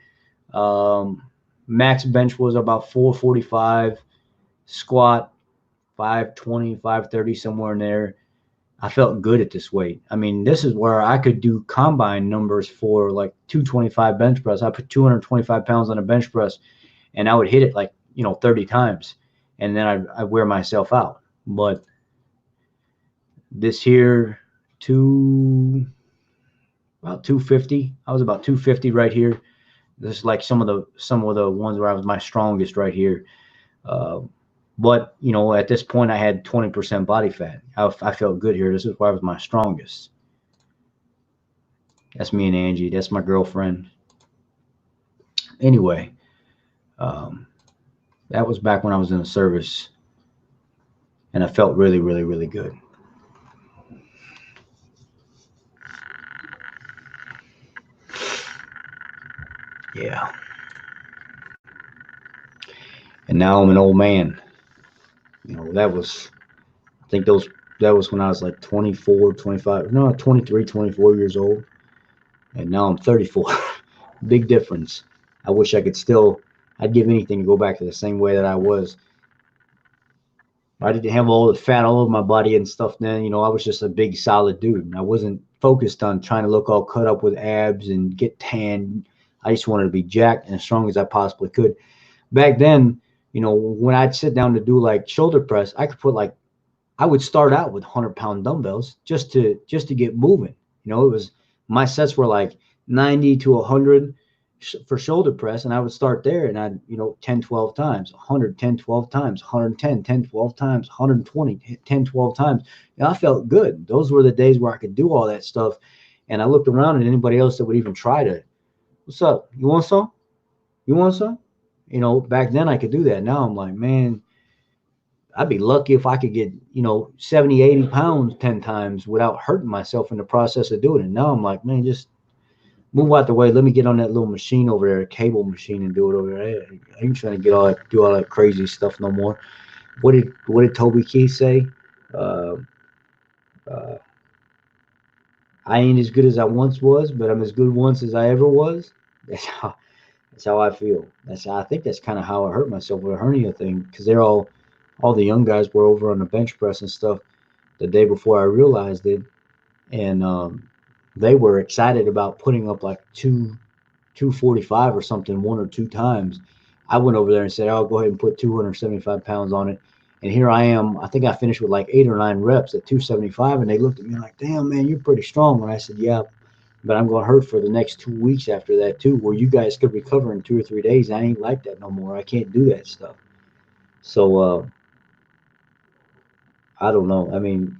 Max bench was about 445. Squat 520, 530, somewhere in there. I felt good at this weight. I mean, this is where I could do combine numbers for like 225 bench press. I put 225 pounds on a bench press, and I would hit it like, 30 times, and then I wear myself out. But this here, about 250. I was about 250 right here. This is like some of the ones where I was my strongest right here. Uh, but at this point, I had 20% body fat. I felt good here. This is where I was my strongest. That's me and Angie. That's my girlfriend. Anyway, that was back when I was in the service, and I felt really, really, really good. Yeah. And now I'm an old man. That was, I think that was when I was like 24, 25, no, 23, 24 years old. And now I'm 34. Big difference. I wish I could still, I'd give anything to go back to the same way that I was. I didn't have all the fat all over my body and stuff then. I was just a big solid dude. I wasn't focused on trying to look all cut up with abs and get tan. I just wanted to be jacked and as strong as I possibly could. Back then, when I'd sit down to do like shoulder press, I could put I would start out with 100-pound dumbbells just to get moving. It was, my sets were like 90 to 100 for shoulder press, and I would start there, and I'd 10, 12 times, 100, 10, 12 times, 110, 10, 12 times, 120, 10, 12 times. I felt good. Those were the days where I could do all that stuff, and I looked around at anybody else that would even try to, what's up? You want some? You want some? Back then I could do that. Now I'm like, man, I'd be lucky if I could get, 70, 80 pounds 10 times without hurting myself in the process of doing it. Now I'm like, man, just move out the way. Let me get on that little machine over there, a cable machine, and do it over there. I ain't trying to do all that crazy stuff no more. What did Toby Keith say? I ain't as good as I once was, but I'm as good once as I ever was. That's how I feel. I think that's kind of how I hurt myself with a hernia thing, because they're all the young guys were over on the bench press and stuff the day before I realized it, and they were excited about putting up like 245 or something 1 or 2 times. I went over there and said, I'll go ahead and put 275 pounds on it. And here I am. I think I finished with like 8 or 9 reps at 275, and they looked at me like, damn, man, you're pretty strong. And I said, yeah, but I'm going to hurt for the next 2 weeks after that too, where you guys could recover in 2 or 3 days. I ain't like that no more. I can't do that stuff. So I don't know. I mean,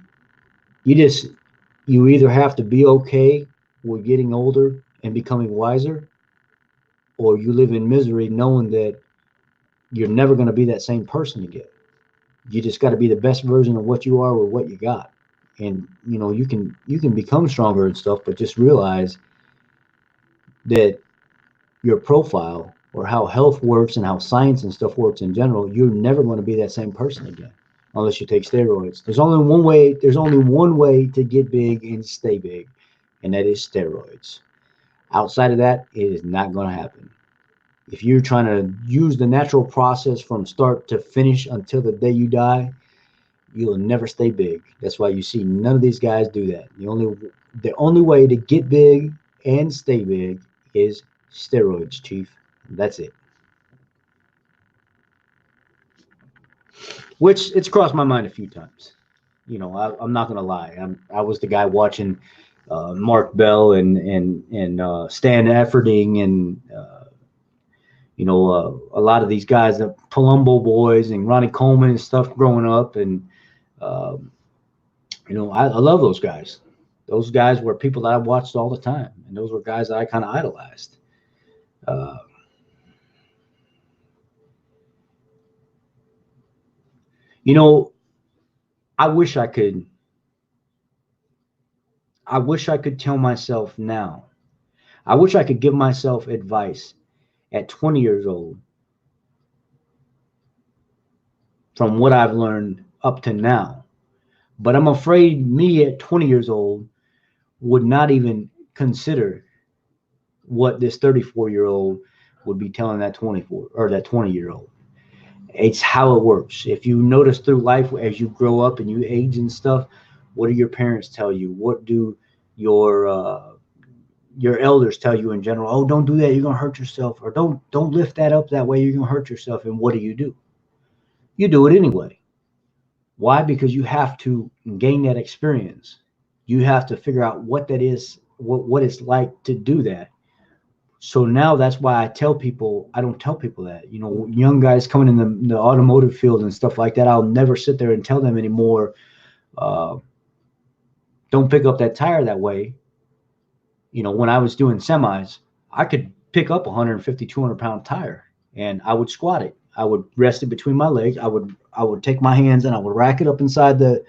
you either have to be okay with getting older and becoming wiser, or you live in misery knowing that you're never going to be that same person again. You just got to be the best version of what you are with what you got. And you can become stronger and stuff, but just realize that your profile, or how health works and how science and stuff works in general, you're never going to be that same person again unless you take steroids. There's only one way to get big and stay big, and that is steroids. Outside of that, it is not going to happen. If you're trying to use the natural process from start to finish until the day you die, you'll never stay big. That's why you see none of these guys do that. The only way to get big and stay big is steroids, Chief. That's it. Which it's crossed my mind a few times. I'm not gonna lie. I was the guy watching Mark Bell and Stan Efferding and a lot of these guys, the Palumbo boys and Ronnie Coleman and stuff growing up, and I love those guys. Those guys were people that I watched all the time, and those were guys that I kind of idolized. I wish I could tell myself now. I wish I could give myself advice at 20 years old from what I've learned up to now. But I'm afraid me at 20 years old would not even consider what this 34-year-old would be telling that 24 or that 20-year-old. It's how it works. If you notice through life as you grow up and you age and stuff, What do your parents tell you? What do your elders tell you in general? Oh, don't do that, you're gonna hurt yourself. Or don't lift that up that way, you're gonna hurt yourself. And what do? You do it anyway. Why? Because you have to gain that experience. You have to figure out what that is, what it's like to do that. So now that's why I don't tell people that, young guys coming in the automotive field and stuff like that, I'll never sit there and tell them anymore, don't pick up that tire that way. When I was doing semis, I could pick up 150, 200-pound tire, and I would squat it. I would rest it between my legs. I would take my hands and I would rack it up inside the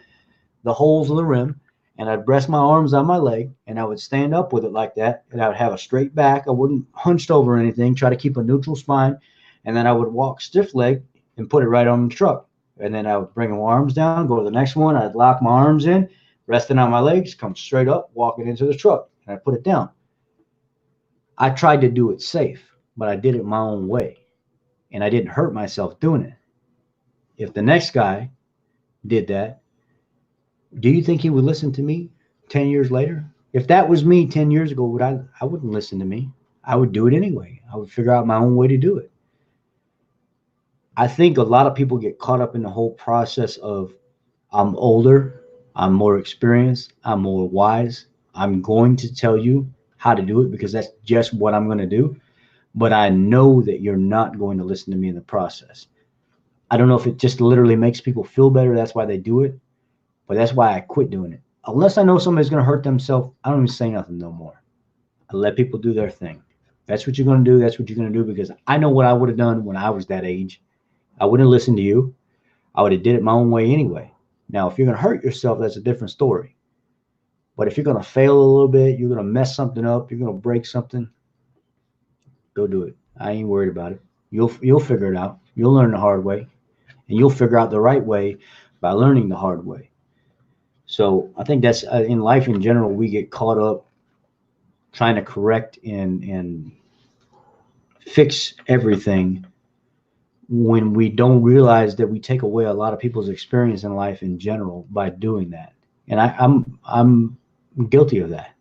holes of the rim, and I'd rest my arms on my leg, and I would stand up with it like that, and I would have a straight back. I wouldn't hunched over or anything, try to keep a neutral spine, and then I would walk stiff leg and put it right on the truck. And then I would bring my arms down, go to the next one. I'd lock my arms in, resting on my legs, come straight up, walking into the truck, and I put it down. I tried to do it safe, but I did it my own way, and I didn't hurt myself doing it. If the next guy did that, do you think he would listen to me 10 years later? If that was me 10 years ago, I wouldn't listen to me. I would do it anyway. I would figure out my own way to do it. I think a lot of people get caught up in the whole process of, I'm older, I'm more experienced, I'm more wise, I'm going to tell you how to do it because that's just what I'm going to do. But I know that you're not going to listen to me in the process. I don't know if it just literally makes people feel better, that's why they do it, but that's why I quit doing it. Unless I know somebody's going to hurt themselves, I don't even say nothing no more. I let people do their thing. That's what you're going to do, that's what you're going to do, because I know what I would have done when I was that age. I wouldn't have listened to you. I would have did it my own way anyway. Now, if you're going to hurt yourself, that's a different story. But if you're going to fail a little bit, you're going to mess something up, you're going to break something, go do it. I ain't worried about it. You'll figure it out. You'll learn the hard way, and you'll figure out the right way by learning the hard way. So I think that's in life in general, we get caught up trying to correct and fix everything when we don't realize that we take away a lot of people's experience in life in general by doing that. And I'm guilty of that.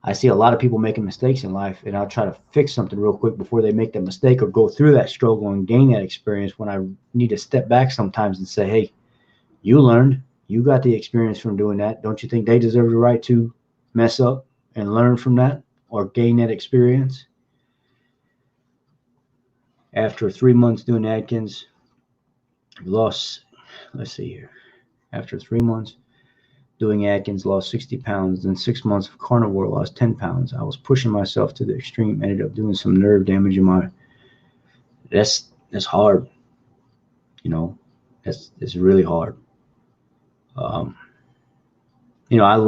I see a lot of people making mistakes in life, and I'll try to fix something real quick before they make that mistake or go through that struggle and gain that experience, when I need to step back sometimes and say, hey, you learned, you got the experience from doing that. Don't you think they deserve the right to mess up and learn from that or gain that experience? After 3 months doing Atkins, lost, let's see here. After 3 months doing Atkins, lost 60 pounds. Then 6 months of carnivore, lost 10 pounds. I was pushing myself to the extreme, ended up doing some nerve damage in my, that's hard. It's really hard. I'm not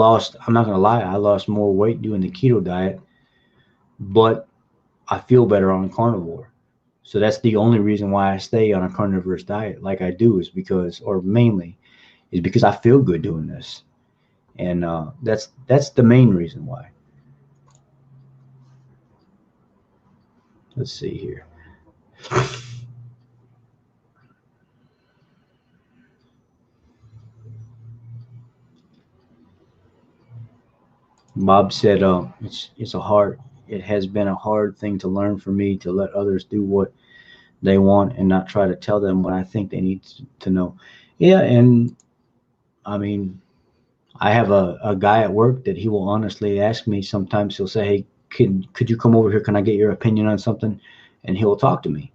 going to lie, I lost more weight doing the keto diet, but I feel better on carnivore. So that's the only reason why I stay on a carnivorous diet like I do, is because I feel good doing this. And that's the main reason why. Let's see here. Bob said, it has been a hard thing to learn for me to let others do what they want and not try to tell them what I think they need to know. Yeah, and I mean, I have a guy at work that he will honestly ask me sometimes. He'll say, hey, could you come over here? Can I get your opinion on something? And he'll talk to me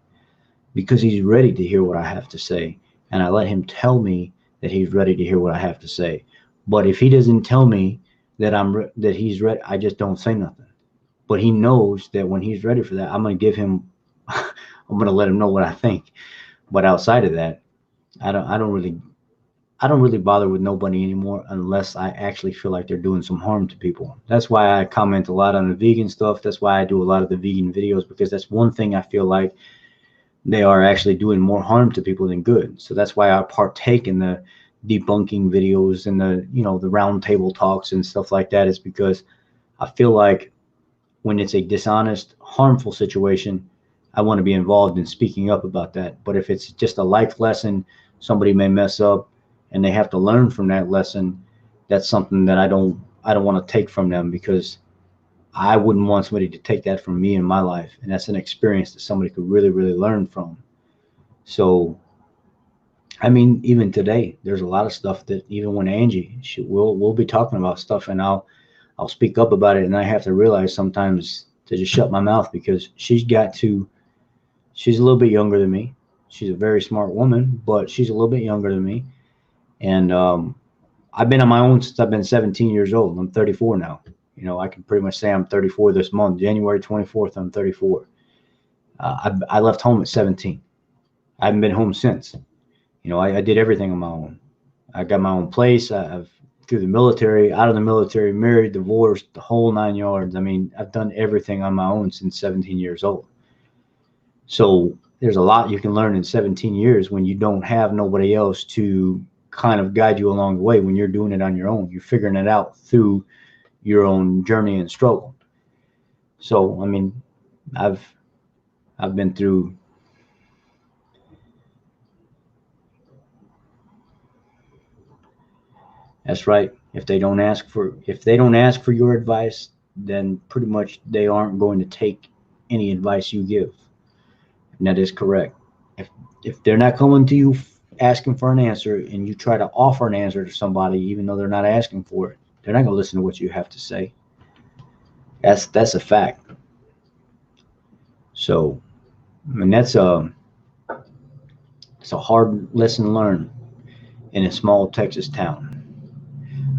because he's ready to hear what I have to say. And I let him tell me that he's ready to hear what I have to say. But if he doesn't tell me that he's ready, I just don't say nothing. But he knows that when he's ready for that, I'm going to let him know what I think. But outside of that, I don't really bother with nobody anymore unless I actually feel like they're doing some harm to people. That's why I comment a lot on the vegan stuff. That's why I do a lot of the vegan videos, because that's one thing I feel like they are actually doing more harm to people than good. So that's why I partake in the debunking videos and the round table talks and stuff like that, is because I feel like when it's a dishonest, harmful situation, I want to be involved in speaking up about that. But if it's just a life lesson, somebody may mess up and they have to learn from that lesson, that's something that I don't want to take from them, because I wouldn't want somebody to take that from me in my life. And that's an experience that somebody could really, really learn from. So, I mean, even today, there's a lot of stuff that even when Angie, we'll be talking about stuff, and I'll speak up about it, and I have to realize sometimes to just shut my mouth, because she's a little bit younger than me. She's a very smart woman, but she's a little bit younger than me. And I've been on my own since I've been 17 years old. I'm 34 now. You know, I can pretty much say I'm 34 this month. January 24th, I'm 34. I left home at 17. I haven't been home since. You know, I did everything on my own. I got my own place. I've through the military, out of the military, married, divorced, the whole 9 yards. I mean, I've done everything on my own since 17 years old. So there's a lot you can learn in 17 years when you don't have nobody else to kind of guide you along the way. When you're doing it on your own, you're figuring it out through your own journey and struggle. So, I mean, I've been through. That's right. If they don't ask for your advice, then pretty much they aren't going to take any advice you give. And that is correct. If they're not coming to you asking for an answer, and you try to offer an answer to somebody even though they're not asking for it, they're not going to listen to what you have to say. That's a fact. So, I mean, it's a hard lesson to learn in a small Texas town.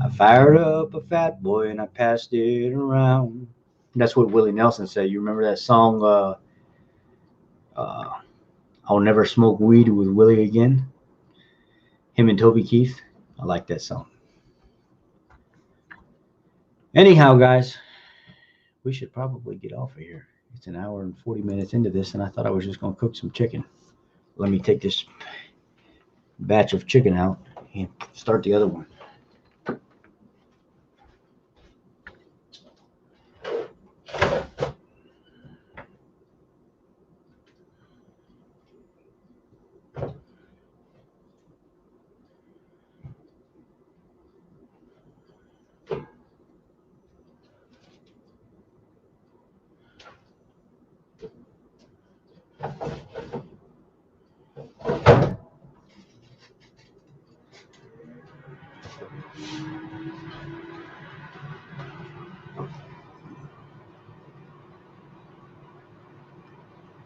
I fired up a fat boy and I passed it around. That's what Willie Nelson said. You remember that song, uh, I'll Never Smoke Weed with Willie Again? Him and Toby Keith. I like that song. Anyhow, guys, we should probably get off of here. It's an hour and 40 minutes into this, and I thought I was just going to cook some chicken. Let me take this batch of chicken out and start the other one.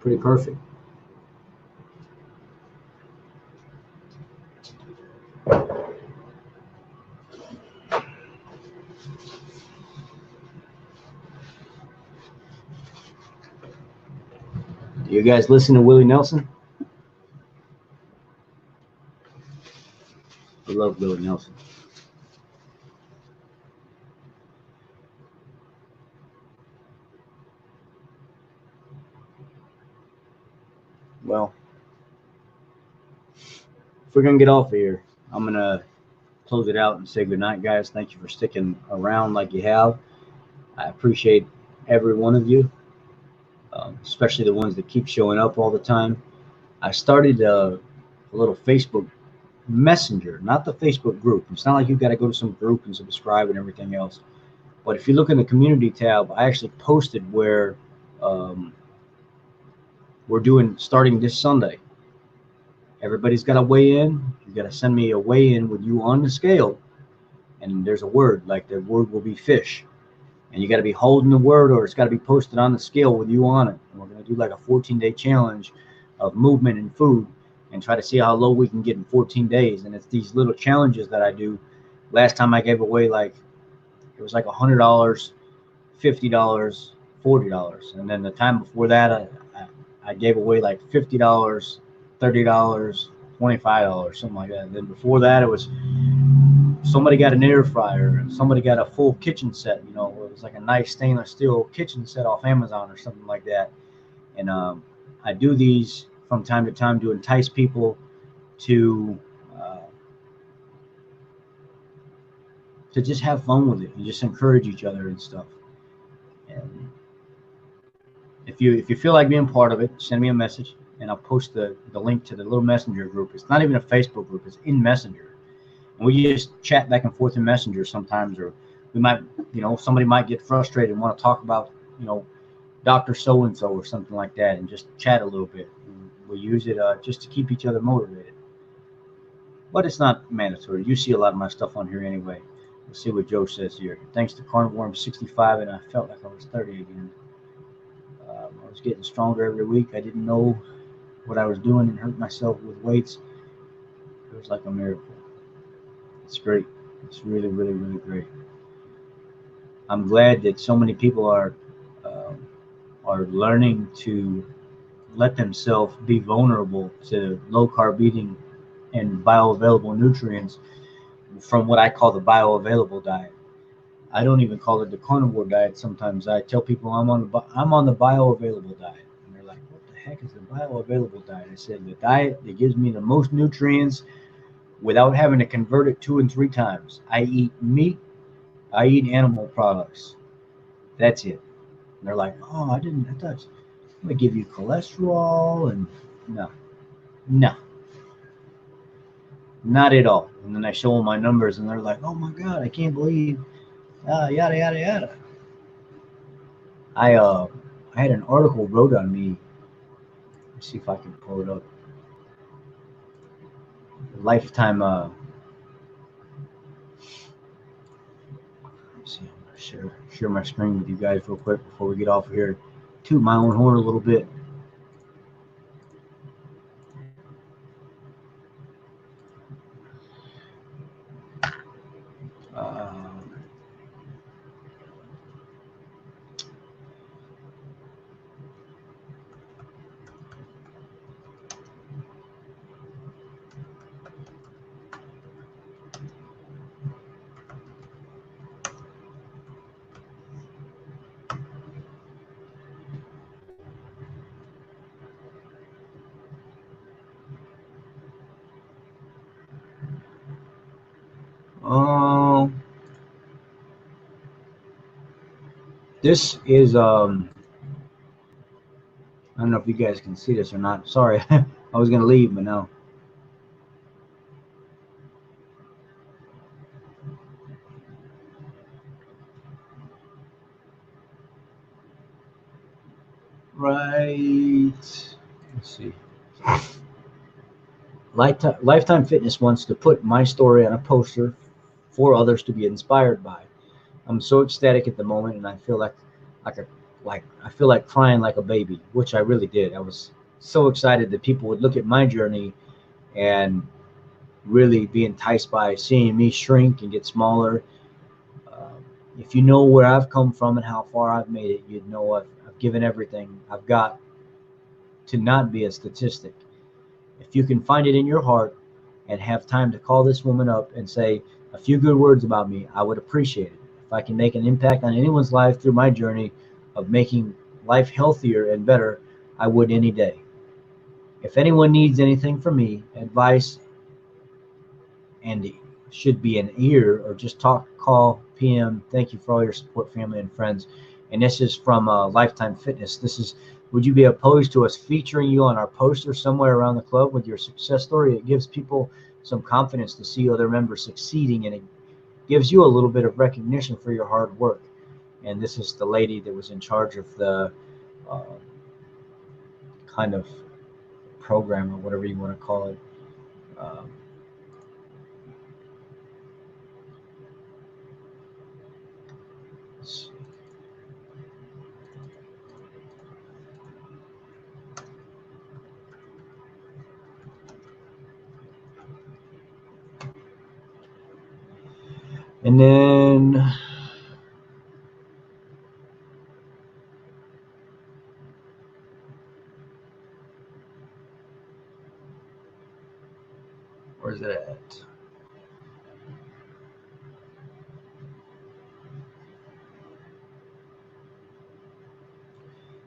Pretty perfect. Do you guys listen to Willie Nelson? I love Willie Nelson. Well, if we're going to get off of here, I'm going to close it out and say goodnight, guys. Thank you for sticking around like you have. I appreciate every one of you, especially the ones that keep showing up all the time. I started a little Facebook Messenger, not the Facebook group. It's not like you've got to go to some group and subscribe and everything else. But if you look in the community tab, I actually posted where we're starting this Sunday. Everybody's got to weigh in. You got to send me a weigh in with you on the scale. And there's a word, like the word will be fish. And you got to be holding the word, or it's got to be posted on the scale with you on it. And we're going to do like a 14-day challenge of movement and food and try to see how low we can get in 14 days. And it's these little challenges that I do. Last time I gave away it was like $100, $50, $40. And then the time before that, I gave away like $50, $30, $25, something like that. And then before that, it was somebody got an air fryer, and somebody got a full kitchen set. You know, it was like a nice stainless steel kitchen set off Amazon or something like that. And I do these from time to time to entice people to just have fun with it and just encourage each other and stuff. And if you feel like being part of it, send me a message, and I'll post the link to the little messenger group. It's not even a Facebook group; it's in Messenger. And we just chat back and forth in Messenger sometimes, or we might, somebody might get frustrated and want to talk about, Dr. So-and-so or something like that, and just chat a little bit. We use it just to keep each other motivated. But it's not mandatory. You see a lot of my stuff on here anyway. Let's see what Joe says here. Thanks to carnivore, I'm 65 and I felt like I was 30 again. I was getting stronger every week. I didn't know what I was doing and hurt myself with weights. It was like a miracle. It's great. It's really, really, really great. I'm glad that so many people are learning to let themselves be vulnerable to low carb eating and bioavailable nutrients from what I call the bioavailable diet. I don't even call it the carnivore diet. Sometimes I tell people I'm on the bioavailable diet, and they're like, "What the heck is the bioavailable diet?" I said, "The diet that gives me the most nutrients without having to convert it 2 and 3 times. I eat meat, I eat animal products. That's it." And they're like, "Oh, I thought I'm gonna give you cholesterol," and no, not at all. And then I show them my numbers, and they're like, "Oh my God, I can't believe yada yada yada." I had an article wrote on me. Let's see if I can pull it up. Lifetime. Let's see, I'm gonna share my screen with you guys real quick before we get off of here. Toot my own horn a little bit. This is I don't know if you guys can see this or not. Sorry, I was gonna leave, but no. Right. Let's see. Lifetime Fitness wants to put my story on a poster for others to be inspired by. I'm so ecstatic at the moment, and I feel like I feel like crying like a baby, which I really did. I was so excited that people would look at my journey and really be enticed by seeing me shrink and get smaller. If you know where I've come from and how far I've made it, you'd know I've given everything I've got to not be a statistic. If you can find it in your heart and have time to call this woman up and say a few good words about me, I would appreciate it. If I can make an impact on anyone's life through my journey of making life healthier and better, I would any day. If anyone needs anything from me, advice, and should be an ear or just talk, call, PM. Thank you for all your support, family and friends. And this is from Lifetime Fitness. This is, would you be opposed to us featuring you on our poster somewhere around the club with your success story? It gives people some confidence to see other members succeeding, and it gives you a little bit of recognition for your hard work. And this is the lady that was in charge of the kind of program or whatever you want to call it. And then where's it at?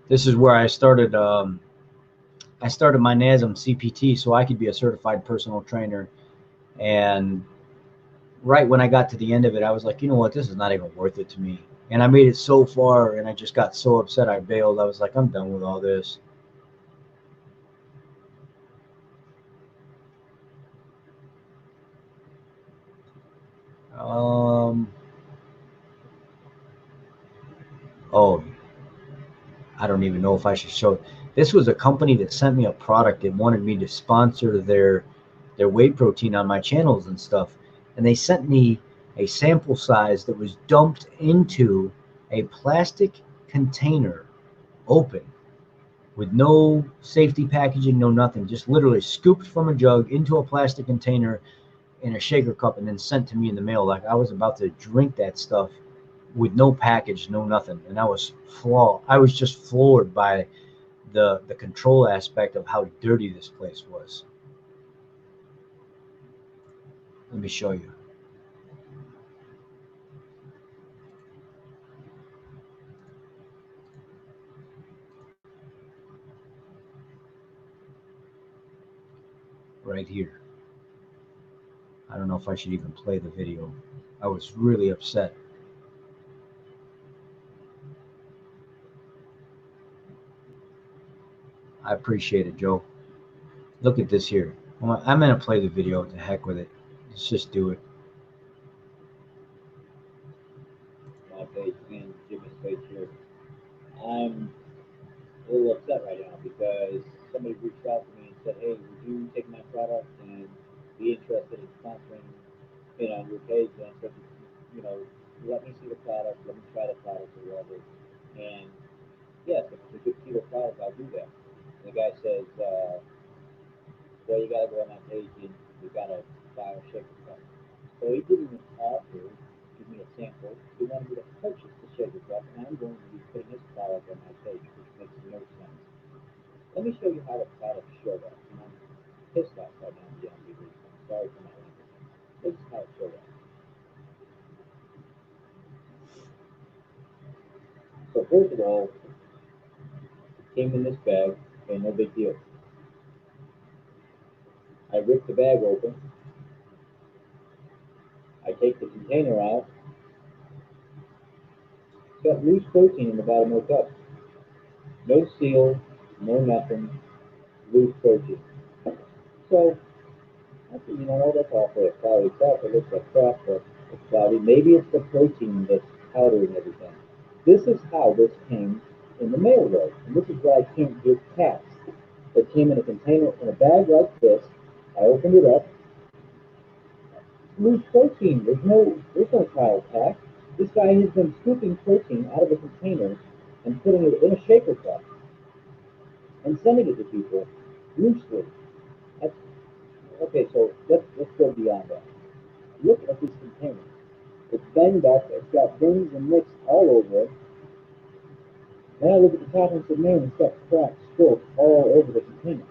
This is where I started. I started my NASM CPT so I could be a certified personal trainer. And right when I got to the end of it, I was like, you know what? This is not even worth it to me. And I made it so far, and I just got so upset I bailed. I was like, I'm done with all this. Oh, I don't even know if I should show it. This was a company that sent me a product that wanted me to sponsor their whey protein on my channels and stuff. And they sent me a sample size that was dumped into a plastic container, open, with no safety packaging, no nothing, just literally scooped from a jug into a plastic container in a shaker cup and then sent to me in the mail. Like I was about to drink that stuff with no package, no nothing. And I was just floored by the control aspect of how dirty this place was. Let me show you. Right here. I don't know if I should even play the video. I was really upset. I appreciate it, Joe. Look at this here. I'm going to play the video. To heck with it. Let's just do it. My page and Jimmy's page here. I'm a little upset right now because somebody reached out to me and said, "Hey, would you take my product and be interested in sponsoring it on your page?" And I said, "You know, let me see the product, let me try the product or whatever." And yes, if it's a good keto product, I'll do that. And the guy says, "Well, you got to go on my page and you got to buy a shaker cup." So he didn't even offer, give me a sample. He wanted me to purchase the shaker cup, and I'm going to be putting his product on my page, which makes no sense. Let me show you how the product showed up. And I'm pissed off right now, to be honest with you. I'm sorry for my language. This is how it showed up. So first of all, it came in this bag, okay, no big deal. I rip the bag open. I take the container out. It's got loose protein in the bottom of the cup. No seal, no nothing, loose protein. So I said, you know what, that's awful. It's cloudy crap. It looks like crap, but it's cloudy. Maybe it's the protein that's powdered and everything. This is how this came in the mail road. And this is what I can't get past. It came in a container, in a bag like this. I opened it up. Loose protein. There's no trial pack. This guy has been scooping protein out of a container and putting it in a shaker cup and sending it to people loosely. That's, okay, so let's go beyond that. Look at these containers. It's banged up, it's got bins and nicks all over it. Then I look at the top and said, man, it's got cracks, spills all over the container.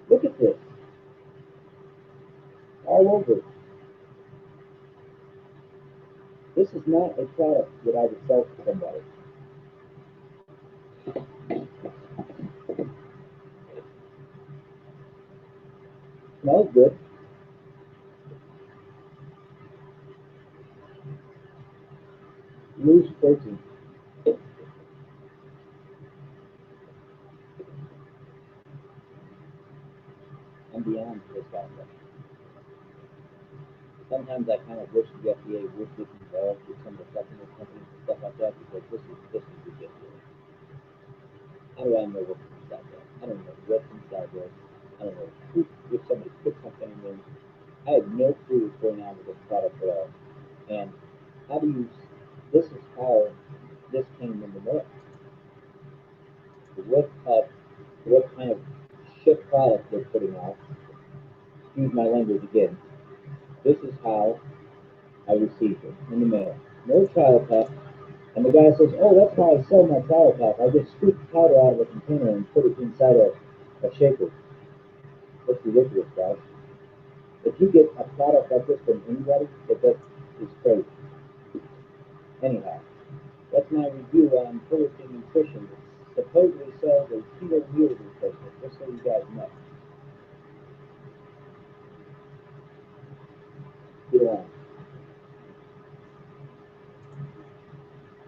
Look at this. All over it. This is not a product that I would sell to somebody. Smells good. Loose protein. I'm beyond this guy. Sometimes I kind of wish the FDA would get involved with some of the supplement companies and stuff like that because this is ridiculous. How do I know what's inside there? I don't know what's inside there. I don't know who, if somebody put something in there. I have no clue what's going on with this product at all. And how do you, this is how this came in the mail. What kind of shit product they're putting out, excuse my language again, this is how I received it in the mail. No trial pack. And the guy says, oh, that's how I sell my trial pack. I just scoop powder out of a container and put it inside a shaker. That's ridiculous, guys. If you get a product like this from anybody, that is crazy. Anyhow, that's my review on Fullerton Nutrition. It supposedly sells a keto meal replacement, just so you guys know. Get on.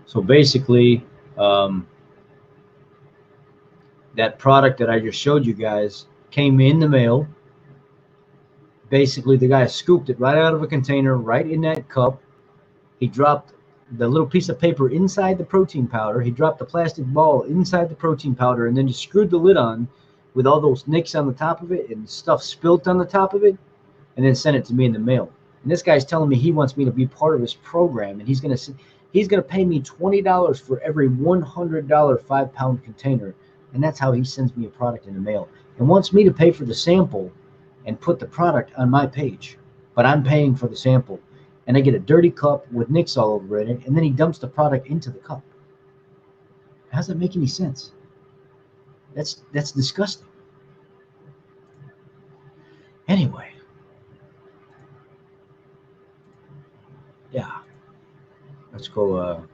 So basically, that product that I just showed you guys came in the mail, Basically, the guy scooped it right out of a container, right in that cup. He dropped the little piece of paper inside the protein powder. He dropped the plastic ball inside the protein powder, and then just screwed the lid on with all those nicks on the top of it and stuff spilt on the top of it, and then sent it to me in the mail. And this guy's telling me he wants me to be part of his program, and he's gonna pay me $20 for every $100 5-pound container, and that's how he sends me a product in the mail, and wants me to pay for the sample and put the product on my page, but I'm paying for the sample. And I get a dirty cup with nicks all over it, and then he dumps the product into the cup. How does that make any sense? That's disgusting. Anyway, yeah, let's go.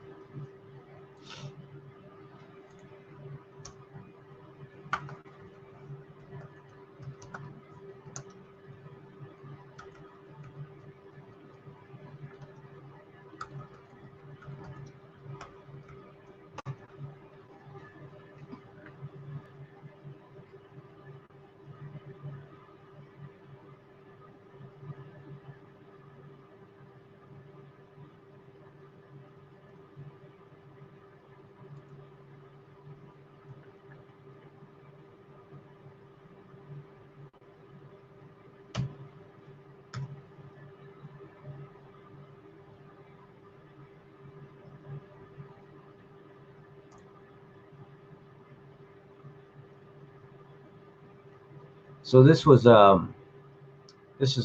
So this is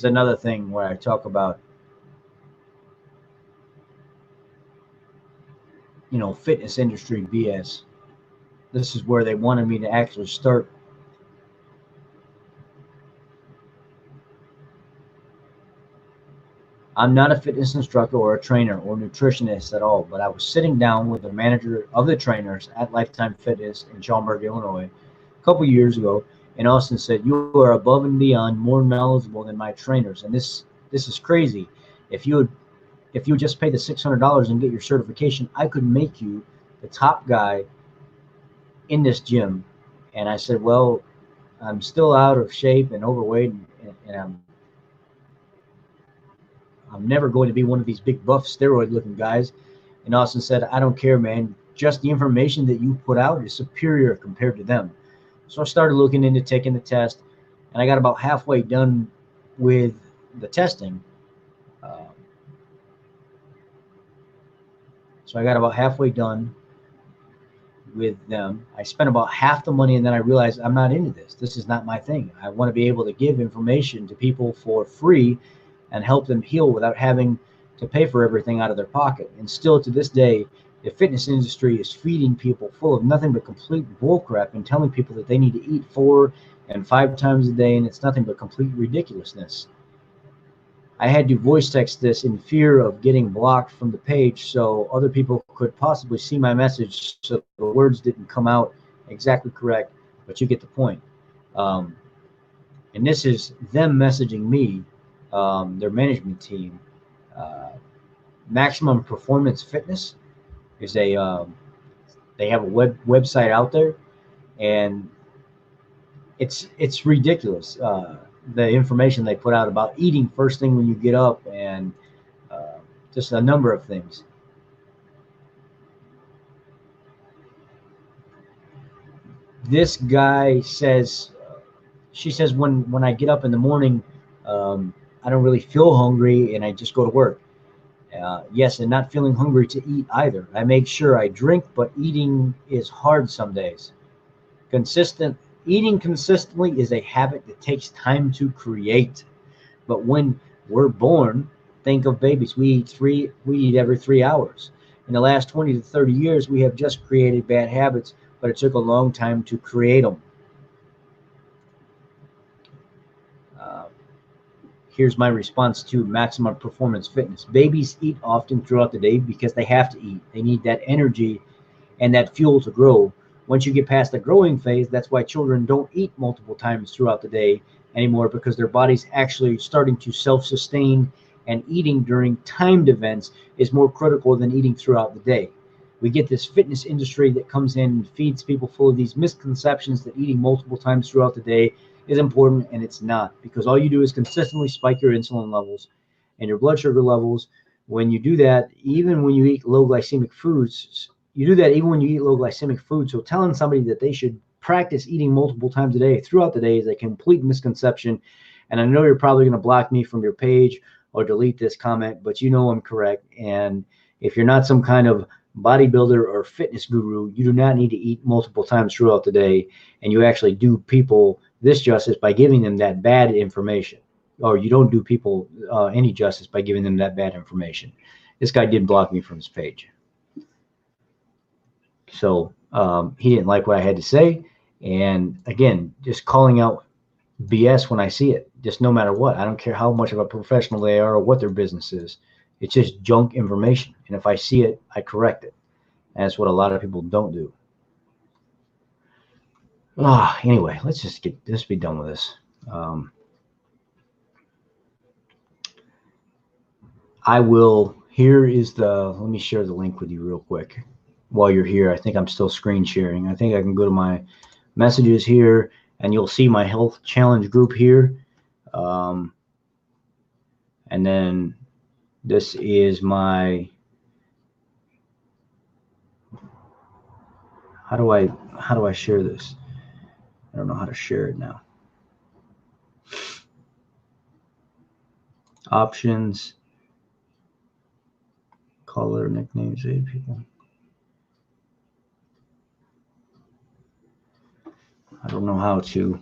another thing where I talk about, fitness industry BS. This is where they wanted me to actually start. I'm not a fitness instructor or a trainer or nutritionist at all, but I was sitting down with the manager of the trainers at Lifetime Fitness in Schaumburg, Illinois, a couple years ago, and Austin said, "You are above and beyond more knowledgeable than my trainers, and this is crazy. If you would just pay the $600 and get your certification, I could make you the top guy in this gym." And I said, "Well, I'm still out of shape and overweight, and I'm never going to be one of these big buff steroid looking guys." And Austin said, "I don't care, man. Just the information that you put out is superior compared to them." So I started looking into taking the test, and I got about halfway done with the testing. So I got about halfway done with them. I spent about half the money, and then I realized I'm not into this. This is not my thing. I want to be able to give information to people for free and help them heal without having to pay for everything out of their pocket. And still to this day, the fitness industry is feeding people full of nothing but complete bullcrap and telling people that they need to eat 4 and 5 times a day, and it's nothing but complete ridiculousness. I had to voice text this in fear of getting blocked from the page so other people could possibly see my message, so the words didn't come out exactly correct, but you get the point. And this is them messaging me, their management team. Maximum Performance Fitness is they have a website out there, and it's ridiculous. The information they put out about eating first thing when you get up, and just a number of things. This guy says, she says, when I get up in the morning, I don't really feel hungry, and I just go to work. Yes, and not feeling hungry to eat either. I make sure I drink, but eating is hard some days. Eating consistently is a habit that takes time to create. But when we're born, think of babies. We eat every 3 hours. In the last 20 to 30 years, we have just created bad habits, but it took a long time to create them. Here's my response to Maximum Performance Fitness. Babies eat often throughout the day because they have to eat. They need that energy and that fuel to grow. Once you get past the growing phase, that's why children don't eat multiple times throughout the day anymore, because their body's actually starting to self-sustain, and eating during timed events is more critical than eating throughout the day. we get this fitness industry that comes in and feeds people full of these misconceptions that eating multiple times throughout the day is important, and it's not, because all you do is consistently spike your insulin levels and your blood sugar levels. When you do that, even when you eat low glycemic foods, so telling somebody that they should practice eating multiple times a day throughout the day is a complete misconception. And I know you're probably going to block me from your page or delete this comment, but you know I'm correct. And if you're not some kind of bodybuilder or fitness guru, you do not need to eat multiple times throughout the day. And you actually do people this justice by giving them that bad information, or you don't do people any justice by giving them that bad information. This guy did block me from his page. So he didn't like what I had to say. And again, just calling out BS when I see it, just no matter what. I don't care how much of a professional they are or what their business is. It's just junk information. And if I see it, I correct it. And that's what a lot of people don't do. Anyway, let's be done with this. Let me share the link with you real quick while you're here. I think I'm still screen sharing. I think I can go to my messages here and you'll see my health challenge group here. And then this is my, how do I share this? I don't know how to share it now. Options, color, nicknames, people. I don't know how to.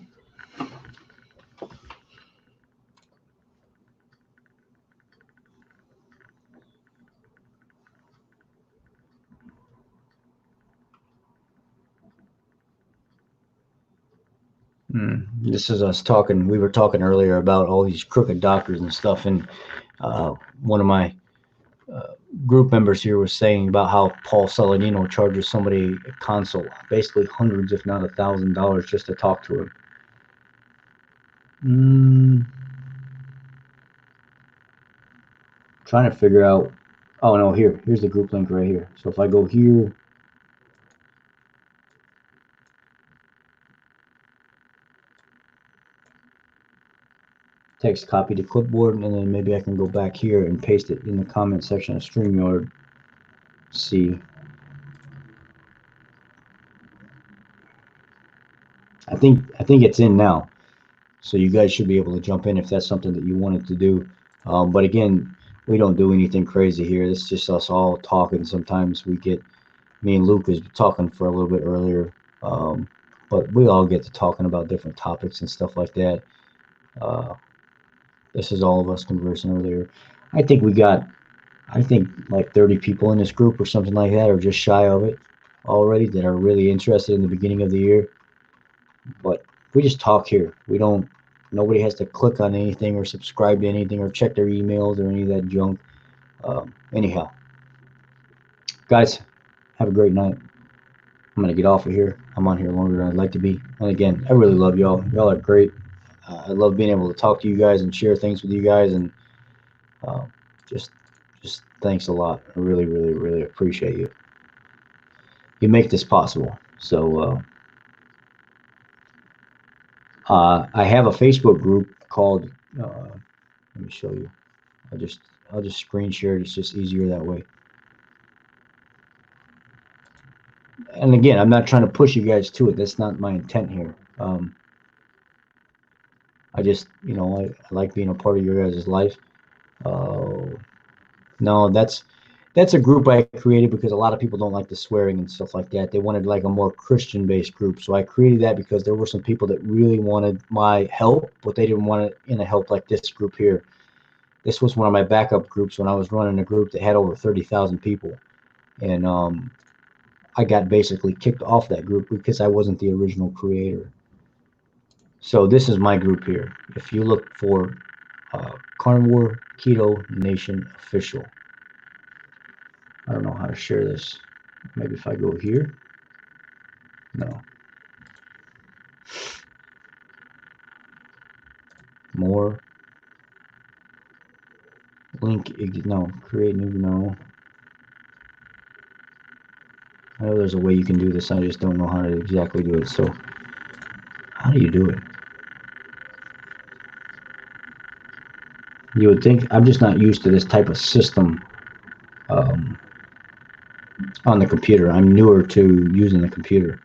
This is us talking. We were talking earlier about all these crooked doctors and stuff, and one of my group members here was saying about how Paul Saladino charges somebody a consult, basically hundreds, if not $1,000, just to talk to him. Trying to figure out. Oh no, here's the group link right here. So if I go here. Text copy to clipboard, and then maybe I can go back here and paste it in the comment section of StreamYard. See. I think it's in now. So you guys should be able to jump in if that's something that you wanted to do. But again, we don't do anything crazy here. It's just us all talking. Sometimes me and Luke is talking for a little bit earlier. But we all get to talking about different topics and stuff like that. This is all of us conversing earlier. I think like 30 people in this group or something like that, or just shy of it already, that are really interested in the beginning of the year. But we just talk here. Nobody has to click on anything or subscribe to anything or check their emails or any of that junk. Anyhow, guys, have a great night. I'm going to get off of here. I'm on here longer than I'd like to be. And again, I really love y'all. Y'all are great. I love being able to talk to you guys and share things with you guys. And just thanks a lot. I really, really, really appreciate you. You make this possible. So I have a Facebook group called, let me show you. I'll just screen share it. It's just easier that way. And again, I'm not trying to push you guys to it. That's not my intent here. I just, I like being a part of your guys' life. No, that's a group I created because a lot of people don't like the swearing and stuff like that. They wanted like a more Christian-based group. So I created that because there were some people that really wanted my help, but they didn't want it in a help like this group here. This was one of my backup groups when I was running a group that had over 30,000 people. And I got basically kicked off that group because I wasn't the original creator. So this is my group here. If you look for Carnivore Keto Nation Official. I don't know how to share this. Maybe if I go here. No. More. Link. No. Create new. No. I know there's a way you can do this. I just don't know how to exactly do it. So how do you do it? You would think, I'm just not used to this type of system um, on the computer. I'm newer to using the computer.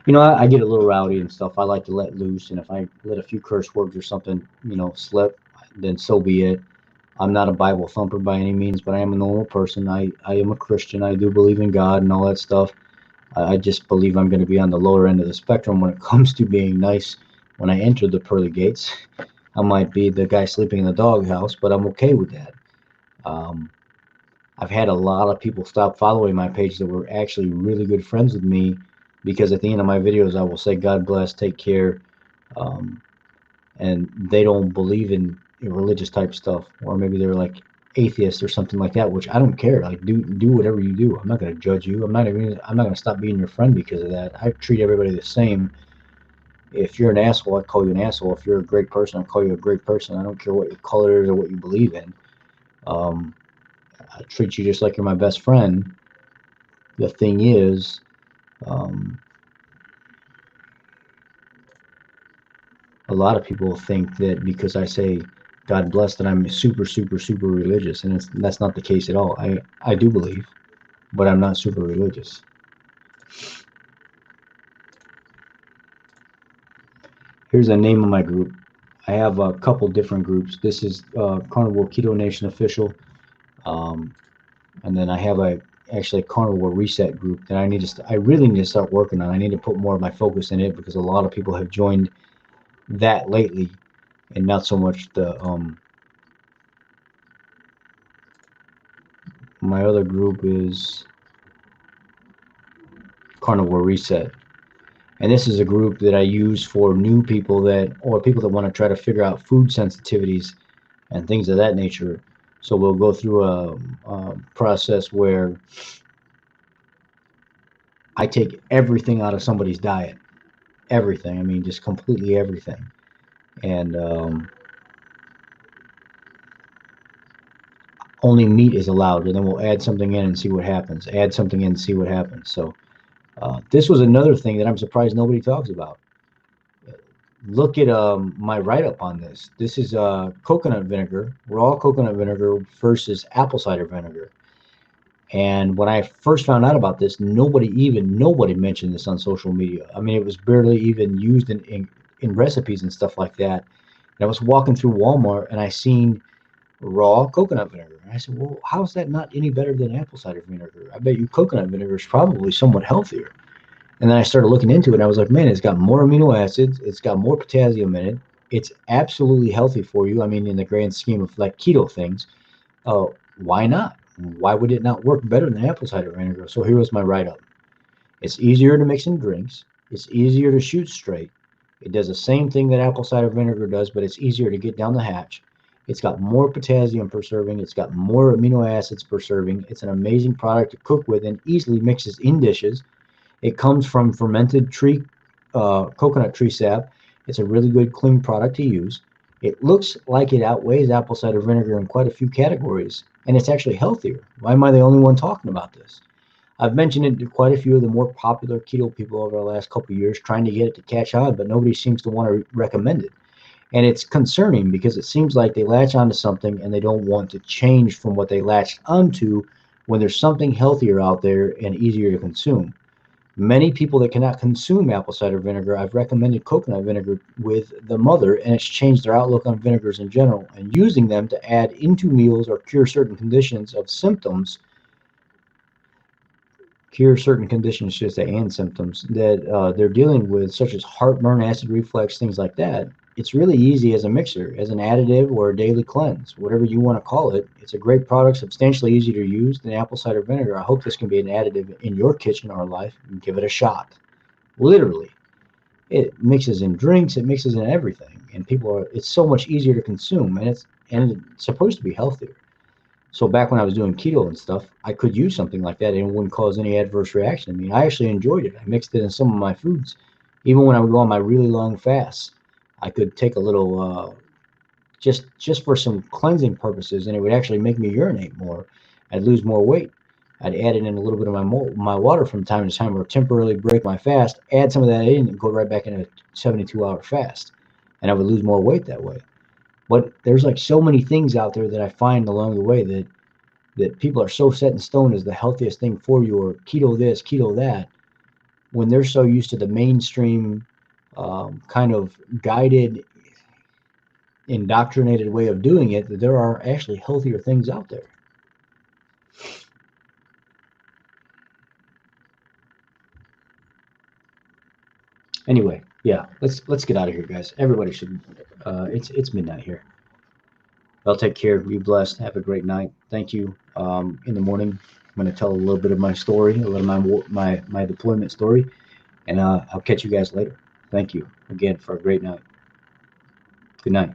You know, I get a little rowdy and stuff. I like to let loose, and if I let a few curse words or something, you know, slip, then so be it. I'm not a Bible thumper by any means, but I am a normal person. I am a Christian. I do believe in God and all that stuff. I just believe I'm going to be on the lower end of the spectrum when it comes to being nice when I enter the pearly gates. I might be the guy sleeping in the doghouse, but I'm okay with that. Um, I've had a lot of people stop following my page that were actually really good friends with me because at the end of my videos, I will say, God bless, take care. Um, and they don't believe in religious type stuff, or maybe they're like atheists or something like that, which I don't care. Like, do whatever you do. I'm not going to judge you. I'm not going to stop being your friend because of that. I treat everybody the same. If you're an asshole, I call you an asshole. If you're a great person, I call you a great person. I don't care what your color is or what you believe in. Um, I treat you just like you're my best friend. The thing is, um, a lot of people think that because I say God bless that I'm super, super, super religious, and that's not the case at all. I do believe, but I'm not super religious. Here's the name of my group. I have a couple different groups. This is Carnivore Keto Nation Official, um, and then I have actually a Carnivore Reset group that I really need to start working on. I need to put more of my focus in it because a lot of people have joined that lately, and not so much the my other group is Carnivore Reset. And this is a group that I use for new people or people that want to try to figure out food sensitivities and things of that nature. So we'll go through a process where I take everything out of somebody's diet. Everything. I mean, just completely everything. And only meat is allowed. And then we'll add something in and see what happens. Add something in and see what happens. So this was another thing that I'm surprised nobody talks about. Look at my write-up on this. This is coconut vinegar, raw coconut vinegar versus apple cider vinegar. And when I first found out about this, nobody mentioned this on social media. I mean, it was barely even used in recipes and stuff like that. And I was walking through Walmart and I seen raw coconut vinegar. And I said, well, how is that not any better than apple cider vinegar? I bet you coconut vinegar is probably somewhat healthier. And then I started looking into it and I was like, man, it's got more amino acids. It's got more potassium in it. It's absolutely healthy for you. I mean, in the grand scheme of like keto things, why not? Why would it not work better than apple cider vinegar? So here was my write-up. It's easier to mix in drinks. It's easier to shoot straight. It does the same thing that apple cider vinegar does, but it's easier to get down the hatch. It's got more potassium per serving. It's got more amino acids per serving. It's an amazing product to cook with and easily mixes in dishes. It comes from fermented coconut tree sap. It's a really good, clean product to use. It looks like it outweighs apple cider vinegar in quite a few categories, and it's actually healthier. Why am I the only one talking about this? I've mentioned it to quite a few of the more popular keto people over the last couple of years, trying to get it to catch on, but nobody seems to want to recommend it. And it's concerning because it seems like they latch onto something and they don't want to change from what they latched onto when there's something healthier out there and easier to consume. Many people that cannot consume apple cider vinegar, I've recommended coconut vinegar with the mother, and it's changed their outlook on vinegars in general. And using them to add into meals or cure certain conditions of symptoms, should say, and symptoms that they're dealing with, such as heartburn, acid reflux, things like that. It's really easy as a mixer, as an additive or a daily cleanse, whatever you want to call it. It's a great product, substantially easier to use than apple cider vinegar. I hope this can be an additive in your kitchen or life, and give it a shot. Literally, it mixes in drinks, it mixes in everything, and it's so much easier to consume, and it's supposed to be healthier. So back when I was doing keto and stuff, I could use something like that and it wouldn't cause any adverse reaction. I mean, I actually enjoyed it. I mixed it in some of my foods, Even when I would go on my really long fasts, I could take a little just for some cleansing purposes, and it would actually make me urinate more. I'd lose more weight. I'd add it in a little bit of my water from time to time, or temporarily break my fast, add some of that in, and go right back into a 72-hour fast, and I would lose more weight that way. But there's like so many things out there that I find along the way that people are so set in stone as the healthiest thing for you, or keto this, keto that, when they're so used to the mainstream kind of guided, indoctrinated way of doing it, that there are actually healthier things out there. Anyway, yeah, let's get out of here, guys. Everybody should. It's midnight here. Well, take care. Be blessed. Have a great night. Thank you. In the morning, I'm going to tell a little bit of my story, a little of my deployment story, and I'll catch you guys later. Thank you again for a great night. Good night.